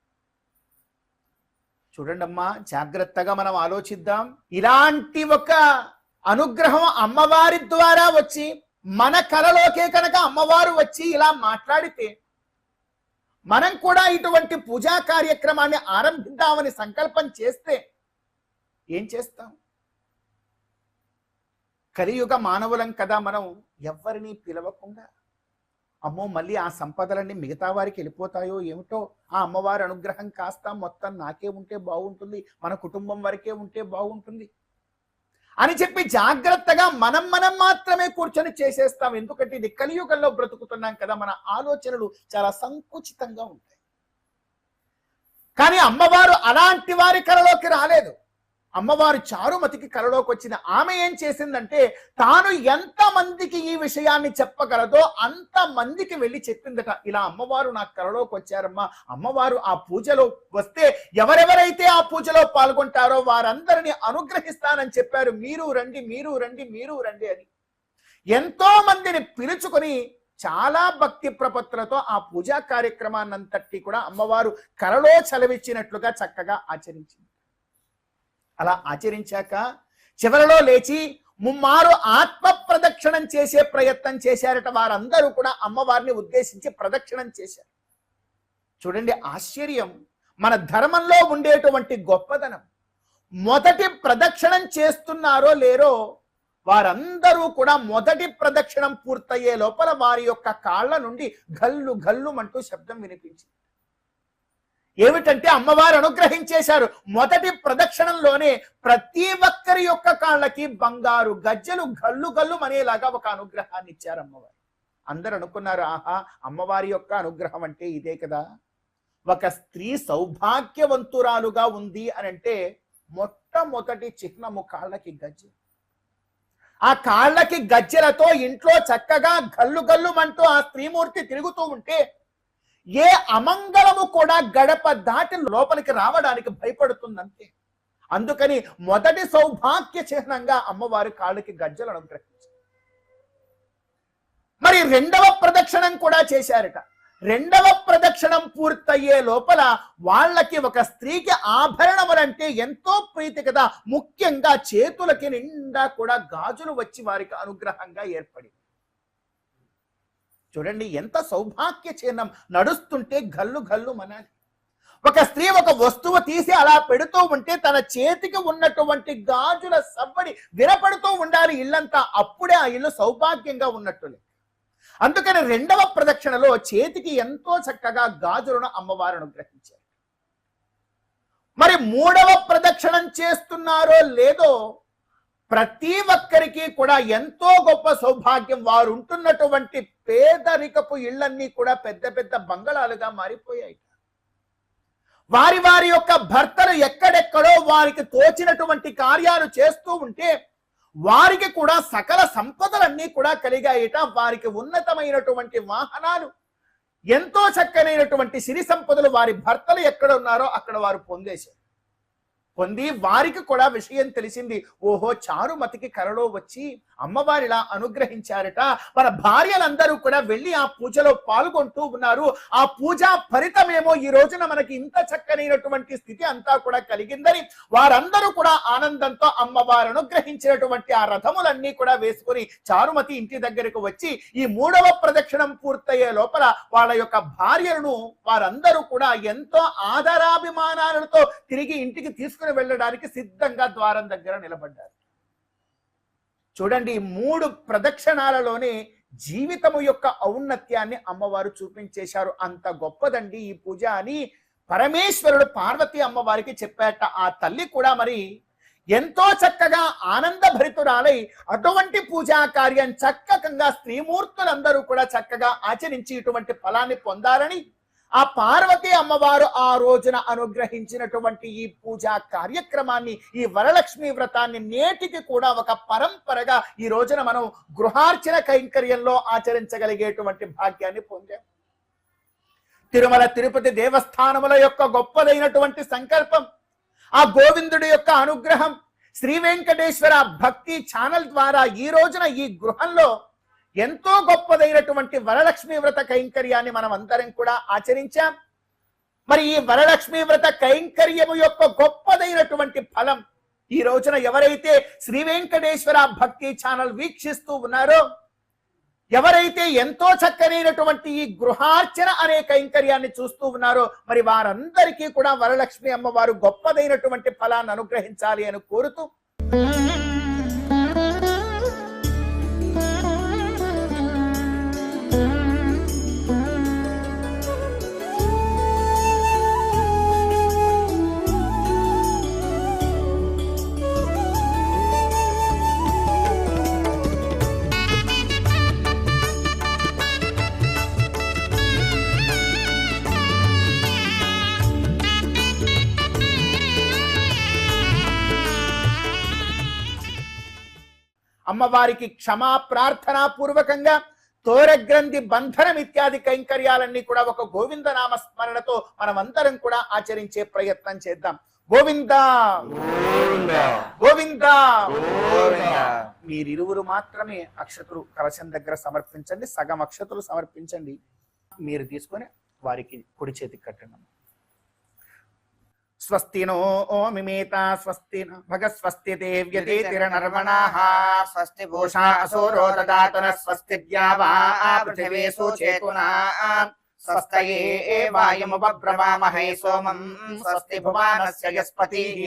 చూడండి అమ్మా, జాగ్రత్తగా మనం ఆలోచిద్దాం. ఇలాంటి ఒక అనుగ్రహం అమ్మవారి ద్వారా వచ్చి మన కలలోకే కనుక అమ్మవారు వచ్చి ఇలా మాట్లాడితే మనం కూడా ఇటువంటి పూజా కార్యక్రమాన్ని ఆరంభిద్దామని సంకల్పం చేస్తే ఏం చేస్తాం? కలియుగ మానవులం కదా మనం, ఎవ్వరిని పిలవకుండా, అమ్మో మళ్ళీ ఆ సంపదలన్నీ మిగతా వారికి వెళ్ళిపోతాయో ఏమిటో, ఆ అమ్మవారి అనుగ్రహం కాస్త మొత్తం నాకే ఉంటే బాగుంటుంది, మన కుటుంబం వరకే ఉంటే బాగుంటుంది అని చెప్పి జాగ్రత్తగా మనం మాత్రమే కూర్చొని చేసేస్తాం. ఎందుకంటే ఇది కలియుగంలో బ్రతుకుతున్నాం కదా, మన ఆలోచనలు చాలా సంకుచితంగా ఉంటాయి. కానీ అమ్మవారు అలాంటి వారి కలలోకి రాలేదు. అమ్మవారు చారుమతికి కలలోకి వచ్చిన ఆమె ఏం చేసిందంటే, తాను ఎంత మందికి ఈ విషయాన్ని చెప్పగలదో అంత మందికి వెళ్ళి చెప్పిందట. ఇలా అమ్మవారు నాకు కలలోకి వచ్చారమ్మా, అమ్మవారు ఆ పూజలో వస్తే ఎవరెవరైతే ఆ పూజలో పాల్గొంటారో వారందరినీ అనుగ్రహిస్తానని చెప్పారు, మీరు రండి మీరు రండి మీరు రండి అని. ఎంతో మందిని పిలుచుకొని చాలా భక్తి ప్రపత్తులతో ఆ పూజా కార్యక్రమాన్నంతటి కూడా అమ్మవారు కలలో చలవిచ్చినట్లుగా చక్కగా ఆచరించింది. అలా ఆచరించాక చివరిలో లేచి ముమ్మారు ఆత్మ ప్రదక్షిణం చేసే ప్రయత్నం చేశారట. వారందరూ కూడా అమ్మవారిని ఉద్దేశించి ప్రదక్షిణం చేశారు. చూడండి ఆశ్చర్యం, మన ధర్మంలో ఉండేటువంటి గొప్పదనం. మొదటి ప్రదక్షిణం చేస్తున్నారో లేరో వారందరూ కూడా మొదటి ప్రదక్షిణం పూర్తయ్యే లోపల వారి యొక్క కాళ్ళ నుండి గల్లు గల్లుమంటూ శబ్దం వినిపించింది. ఏమిటంటే అమ్మవారు అనుగ్రహించేశారు. మొదటి ప్రదక్షిణంలోనే ప్రతి ఒక్కరి యొక్క కాళ్ళకి బంగారు గజ్జలు గల్లు గల్లు అనేలాగా ఒక అనుగ్రహాన్ని ఇచ్చారు అమ్మవారు. అందరూ అనుకున్నారు, ఆహా అమ్మవారి యొక్క అనుగ్రహం అంటే ఇదే కదా. ఒక స్త్రీ సౌభాగ్యవంతురాలుగా ఉంది అని అంటే మొట్టమొదటి చిహ్నము కాళ్ళకి గజ్జె. ఆ కాళ్ళకి గజ్జెలతో ఇంట్లో చక్కగా గల్లు గల్లుమంటూ ఆ స్త్రీమూర్తి తిరుగుతూ ఉంటే ఏ అమంగళము కూడా గడప దాటి లోపలికి రావడానికి భయపడుతుందంతే. అందుకని మొదటి సౌభాగ్య చిహ్నంగా అమ్మవారి కాళ్ళకి గజ్జలను అనుగ్రహించారు. మరి రెండవ ప్రదక్షిణం కూడా చేశారట. రెండవ ప్రదక్షిణం పూర్తయ్యే లోపల వాళ్ళకి ఒక స్త్రీకి ఆభరణములంటే ఎంతో ప్రీతి కదా. ముఖ్యంగా చేతులకి నిండా కూడా గాజులు వచ్చి వారికి అనుగ్రహంగా ఏర్పడింది. చూడండి ఎంత సౌభాగ్య చిహ్నం. నడుస్తుంటే గల్లు గల్లు మనాలి. ఒక స్త్రీ ఒక వస్తువు తీసి అలా పెడుతూ ఉంటే తన చేతికి ఉన్నటువంటి గాజుల సవ్వడి వినపడుతూ ఉండాలి ఇల్లంతా. అప్పుడే ఆ ఇల్లు సౌభాగ్యంగా ఉన్నట్టు. అందుకని రెండవ ప్రదక్షిణలో చేతికి ఎంతో చక్కగా గాజులను అమ్మవారు అనుగ్రహించారు. మరి మూడవ ప్రదక్షిణం చేస్తున్నారో లేదో ప్రతి ఒక్కరికి కూడా ఎంతో గొప్ప సౌభాగ్యం. వారు ఉంటున్నటువంటి పేదరికపు ఇళ్లన్నీ కూడా పెద్ద పెద్ద బంగళాలుగా మారిపోయాయి. వారి వారి యొక్క భర్తలు ఎక్కడెక్కడో వారికి తోచినటువంటి కార్యాలు చేస్తూ ఉంటే వారికి కూడా సకల సంపదలన్నీ కూడా కలిగాయిట. వారికి ఉన్నతమైనటువంటి వాహనాలు, ఎంతో చక్కనైనటువంటి సిరి సంపదలు వారి భర్తలు ఎక్కడ ఉన్నారో అక్కడ వారు పొంది వారికి కూడా విషయం తెలిసింది. ఓహో చారుమతికి కలలో వచ్చి అమ్మవారిలా అనుగ్రహించారట. మన భార్యలందరూ కూడా వెళ్ళి ఆ పూజలో పాల్గొంటూ ఉన్నారు. ఆ పూజా ఫలితమేమో ఈ రోజున మనకి ఇంత చక్కనైనటువంటి స్థితి అంతా కూడా కలిగిందని వారందరూ కూడా ఆనందంతో అమ్మవారు అనుగ్రహించినటువంటి ఆ రథములన్నీ కూడా వేసుకుని చారుమతి ఇంటి దగ్గరకు వచ్చి ఈ మూడవ ప్రదక్షిణం పూర్తయ్యే లోపల వాళ్ళ యొక్క భార్యలను వారందరూ కూడా ఎంతో ఆదరాభిమానాలతో తిరిగి ఇంటికి తీసుకుని వెళ్ళడానికి సిద్ధంగా ద్వారం దగ్గర నిలబడ్డారు. చూడండి 3 ప్రదక్షిణాలలోనే జీవితము యొక్క ఔన్నత్యాన్ని అమ్మవారు చూపించేశారు. అంత గొప్పదండి ఈ పూజ అని పరమేశ్వరుడు పార్వతి అమ్మవారికి చెప్పాట. ఆ తల్లి కూడా మరి ఎంతో చక్కగా ఆనంద భరితురాలై అటువంటి పూజా కార్యం చక్కగా స్త్రీమూర్తులందరూ కూడా చక్కగా ఆచరించి ఇటువంటి ఫలాన్ని పొందాలని ఆ పార్వతి అమ్మవారు ఆ రోజున అనుగ్రహించినటువంటి ఈ పూజా కార్యక్రమాన్ని, ఈ వరలక్ష్మి వ్రతాన్ని నేటికి కూడా ఒక పరంపరగా ఈ రోజున మనం గృహార్చన కైంకర్యంలో ఆచరించగలిగేటువంటి భాగ్యాన్ని పొందాం. తిరుమల తిరుపతి దేవస్థానముల యొక్క గొప్పదైనటువంటి సంకల్పం, ఆ గోవిందుడి యొక్క అనుగ్రహం, శ్రీ వెంకటేశ్వర భక్తి ఛానల్ ద్వారా ఈ రోజున ఈ గృహంలో ఎంతో గొప్పదైనటువంటి వరలక్ష్మి వ్రత కైంకర్యాన్ని మనం అందరం కూడా ఆచరించాం. మరి ఈ వరలక్ష్మి వ్రత కైంకర్యము యొక్క గొప్పదైనటువంటి ఫలం ఈ రోజున ఎవరైతే శ్రీ వెంకటేశ్వర భక్తి ఛానల్ వీక్షిస్తూ ఉన్నారో, ఎవరైతే ఎంతో చక్కనైనటువంటి ఈ గృహార్చన అనే కైంకర్యాన్ని చూస్తూ ఉన్నారో, మరి వారందరికీ కూడా వరలక్ష్మి అమ్మవారు గొప్పదైనటువంటి ఫలాన్ని అనుగ్రహించాలి అని కోరుతూ అమ్మవారికి క్షమా ప్రార్థనా పూర్వకంగా తోరగ్రంథి బంధనం ఇత్యాది కైంకర్యాలన్నీ కూడా ఒక గోవిందనామ స్మరణతో మనమందరం కూడా ఆచరించే ప్రయత్నం చేద్దాం. గోవింద గోవింద. మీరిరువురు మాత్రమే అక్షతులు కలశం దగ్గర సమర్పించండి. సగం అక్షతులు సమర్పించండి. మీరు తీసుకొని వారికి కుడి చేతికి కట్టండి. స్వస్తినో మిమేత స్వస్తి భగస్వస్తి దేవ్యతిరనర్మణాః
స్వస్తి
పూషా అసూరో దదాతున స్వస్తి ద్యావా పృథివీషు చేతునా స్వస్తయే వాయుముపబ్రవామహే సోమం స్వస్తి భువనస్య యస్పతిః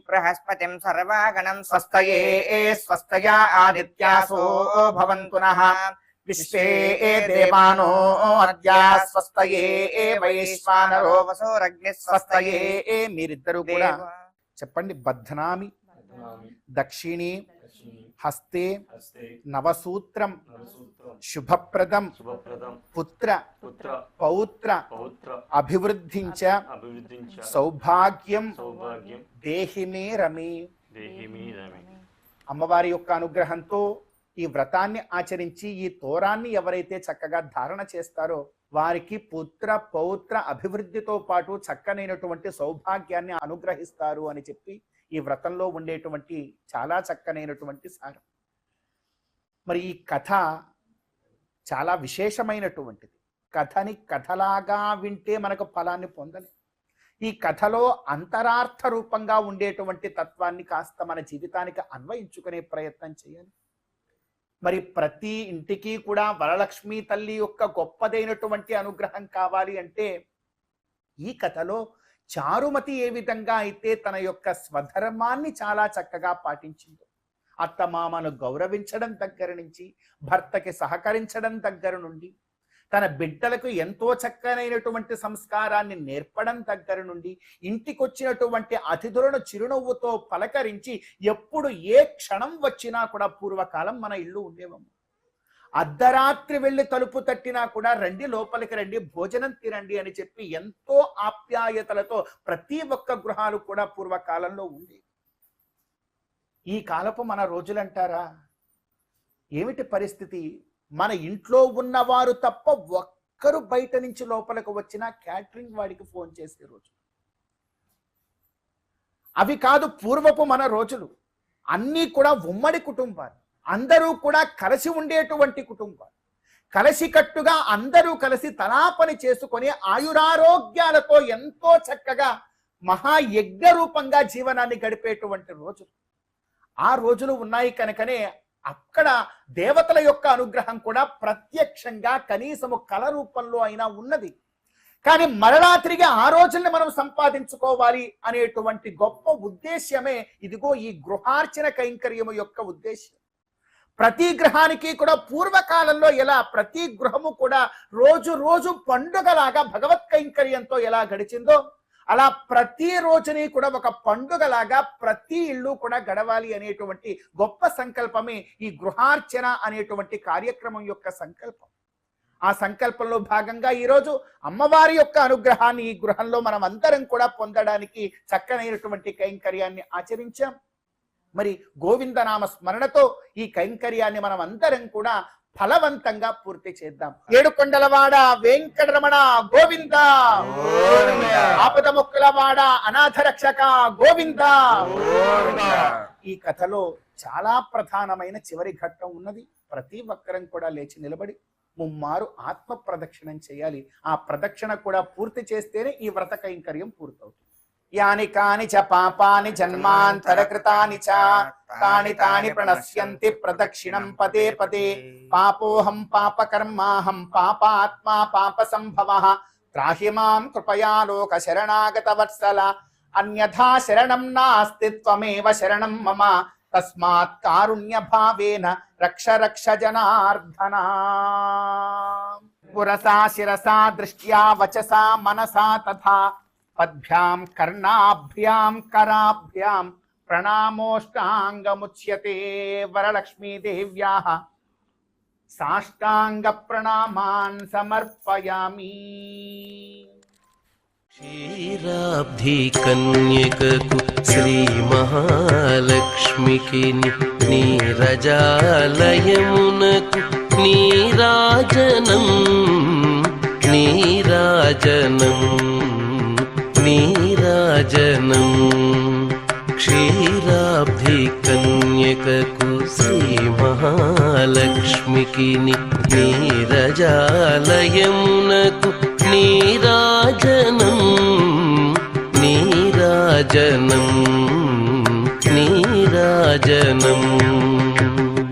బృహస్పతిం సర్వాగణం
స్వస్తయే స్వస్తయా ఆదిత్యాసో భవంతు నః విశ్వే దేవానో అద్య స్వస్తయే వైశ్వానరో
వసోరగ్ని
స్వస్తయే. మీరిద్దరూ కూడా చెప్పండి. బధ్నామి దక్షిణి హస్తే నవసూత్రం శుభప్రదం పుత్ర పౌత్ర అభివృద్ధించ సౌభాగ్యం దేహి మే రమే. అమ్మవారి యొక్క అనుగ్రహంతో ఈ వ్రతాన్ని ఆచరించి ఈ తోరాన్ని ఎవరైతే చక్కగా ధారణ చేస్తారో వారికి పుత్ర పౌత్ర అభివృద్ధితో పాటు చక్కనైనటువంటి సౌభాగ్యాన్ని అనుగ్రహిస్తారు అని చెప్పి ఈ వ్రతంలో ఉండేటువంటి చాలా చక్కనైనటువంటి సారం. మరి ఈ కథ చాలా విశేషమైనటువంటిది. కథని కథలాగా వింటే మనకు ఫలాన్ని పొందలేదు. ఈ కథలో అంతరార్థ రూపంగా ఉండేటువంటి తత్వాన్ని కాస్త మన జీవితానికి అన్వయించుకునే ప్రయత్నం చేయాలి. మరి ప్రతి ఇంటికి కూడా వరలక్ష్మి తల్లి యొక్క గొప్పదైనటువంటి అనుగ్రహం కావాలి అంటే ఈ కథలో చారుమతి ఏ విధంగా అయితే తన యొక్క స్వధర్మాన్ని చాలా చక్కగా పాటించిందో, అత్తమామను గౌరవించడం దగ్గర నుంచి భర్తకి సహకరించడం దగ్గర నుండి తన బిడ్డలకు ఎంతో చక్కనైనటువంటి సంస్కారాన్ని నేర్పడం దగ్గర నుండి ఇంటికొచ్చినటువంటి అతిథులను చిరునవ్వుతో పలకరించి ఎప్పుడు ఏ క్షణం వచ్చినా కూడా పూర్వకాలం మన ఇల్లు ఉండేవమ్మ. అర్ధరాత్రి వెళ్ళి తలుపు తట్టినా కూడా రండి లోపలికి రండి భోజనం తినండి అని చెప్పి ఎంతో ఆప్యాయతలతో ప్రతి ఒక్క గృహాలు కూడా పూర్వకాలంలో ఉండేవి. ఈ కాలపు మన రోజులంటారా? ఏమిటి పరిస్థితి? మన ఇంట్లో ఉన్నవారు తప్ప ఒక్కరు బయట నుంచి లోపలికి వచ్చినా క్యాటరింగ్ వాడికి ఫోన్ చేసే రోజు. అవి కాదు పూర్వపు మన రోజులు. అన్నీ కూడా ఉమ్మడి కుటుంబాలు, అందరూ కూడా కలిసి ఉండేటువంటి కుటుంబాలు. కలిసికట్టుగా అందరూ కలిసి తలా పని చేసుకొని ఆయురారోగ్యాలతో ఎంతో చక్కగా మహాయజ్ఞ రూపంగా జీవనాన్ని గడిపేటువంటి రోజులు. ఆ రోజులు ఉన్నాయి కనుకనే అక్కడ దేవతల యొక్క అనుగ్రహం కూడా ప్రత్యక్షంగా కనీసము కళ రూపంలో అయినా ఉన్నది. కానీ మరలా తిరిగి ఆ రోజుల్ని మనం సంపాదించుకోవాలి అనేటువంటి గొప్ప ఉద్దేశ్యమే ఇదిగో ఈ గృహార్చన కైంకర్యము యొక్క ఉద్దేశ్యం. ప్రతి గ్రహానికి కూడా పూర్వకాలంలో ఎలా ప్రతి గృహము కూడా రోజు రోజు పండుగలాగా భగవత్ కైంకర్యంతో ఎలా గడిచిందో అలా ప్రతి రోజుని కూడా ఒక పండుగలాగా ప్రతి ఇల్లు కూడా గడవాలి అనేటువంటి గొప్ప సంకల్పమే ఈ గృహార్చన అనేటువంటి కార్యక్రమం యొక్క సంకల్పం. ఆ సంకల్పంలో భాగంగా ఈరోజు అమ్మవారి యొక్క అనుగ్రహాన్ని ఈ గృహంలో మనం అందరం కూడా పొందడానికి చక్కనైనటువంటి కైంకర్యాన్ని ఆచరించాం. మరి గోవిందనామ స్మరణతో ఈ కైంకర్యాన్ని మనం అందరం కూడా ఫలవంతంగా పూర్తి చేద్దాం. ఏడుకొండలవాడ వెంకటరమణ గోవింద, ఆపద మొక్కులవాడ అనాథ రక్షక గోవింద. ఈ కథలో చాలా ప్రధానమైన చివరి ఘట్టం ఉన్నది. ప్రతి ఒక్కరం కూడా లేచి నిలబడి ముమ్మారు ఆత్మ ప్రదక్షిణం చేయాలి. ఆ ప్రదక్షిణ కూడా పూర్తి చేస్తేనే ఈ వ్రత కైంకర్యం పూర్తవుతుంది. యాని కాని చ పాపాని జన్మాంతరకృతాని చ తాని తాని ప్రణశ్యంతి ప్రదక్షిణం పదే పదే. పాపోహం పాపకర్మాహం పాపాత్మా పాప సంభవః త్రాహి మాం కృపయా లోక శరణాగత వత్సల. అన్యథా శరణం నాస్తి త్వమేవ శరణం మమ తస్మాత్ కారుణ్య భావేన రక్ష రక్ష జనార్దన. పురసా శిరసా దృష్ట్యా వచసా మనసా తథా పద్భ్యాం కర్ణాభ్యాం కరాభ్యాం ప్రణామోష్టాంగముచ్యతే. వరలక్ష్మీ దేవ్యాః సాష్టాంగ ప్రణామాన్ సమర్పయామి.
క్షీరాబ్ధి కన్యకకు శ్రీ మహాలక్ష్మికి నీరజాలయమునకు నీరాజనం నీరాజనం నీరాజనం క్షీరాబ్ధి కన్యకకు శ్రీ మహాలక్ష్మికి నీరజాలయమునకు నీరాజనం నీరాజనం నీరాజనం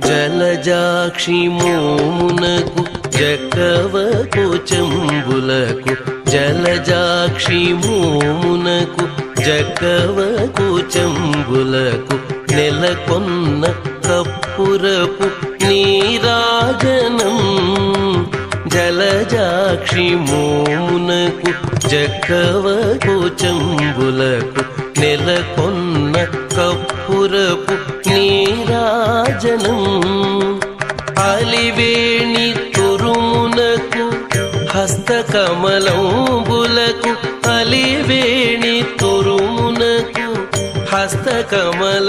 జలజాక్షి మోమునకు జకవకు చెంబులకు జలజాక్షి మోమునకు జకవకు చెంబులకు నెలకొన్న కప్పురపు నీరాజనం జలజాక్షి మోమునకు జకవకు చెంబులకు నెలకొన్న కప్పురపు నీరాజనం అలివేణి తురుమునకు హస్తకమలంబులకు అలివేణి తురుమునకు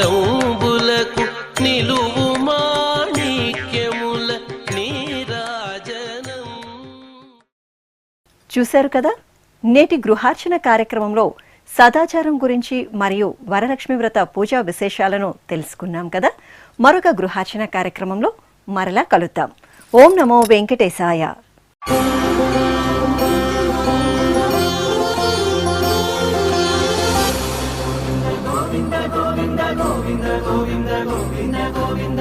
హస్తకమలంబులకు నిలువు మాణిక్యముల నీరాజనం.
చూశారు కదా, నేటి గృహార్చన కార్యక్రమంలో సదాచారం గురించి మరియు వరలక్ష్మి వ్రత పూజా విశేషాలను తెలుసుకున్నాం కదా. మరొక గృహార్చన కార్యక్రమంలో మరలా కలుద్దాం. ఓం నమో వెంకటేశాయ.
గోవింద గోవింద గోవింద గోవింద గోవింద గోవింద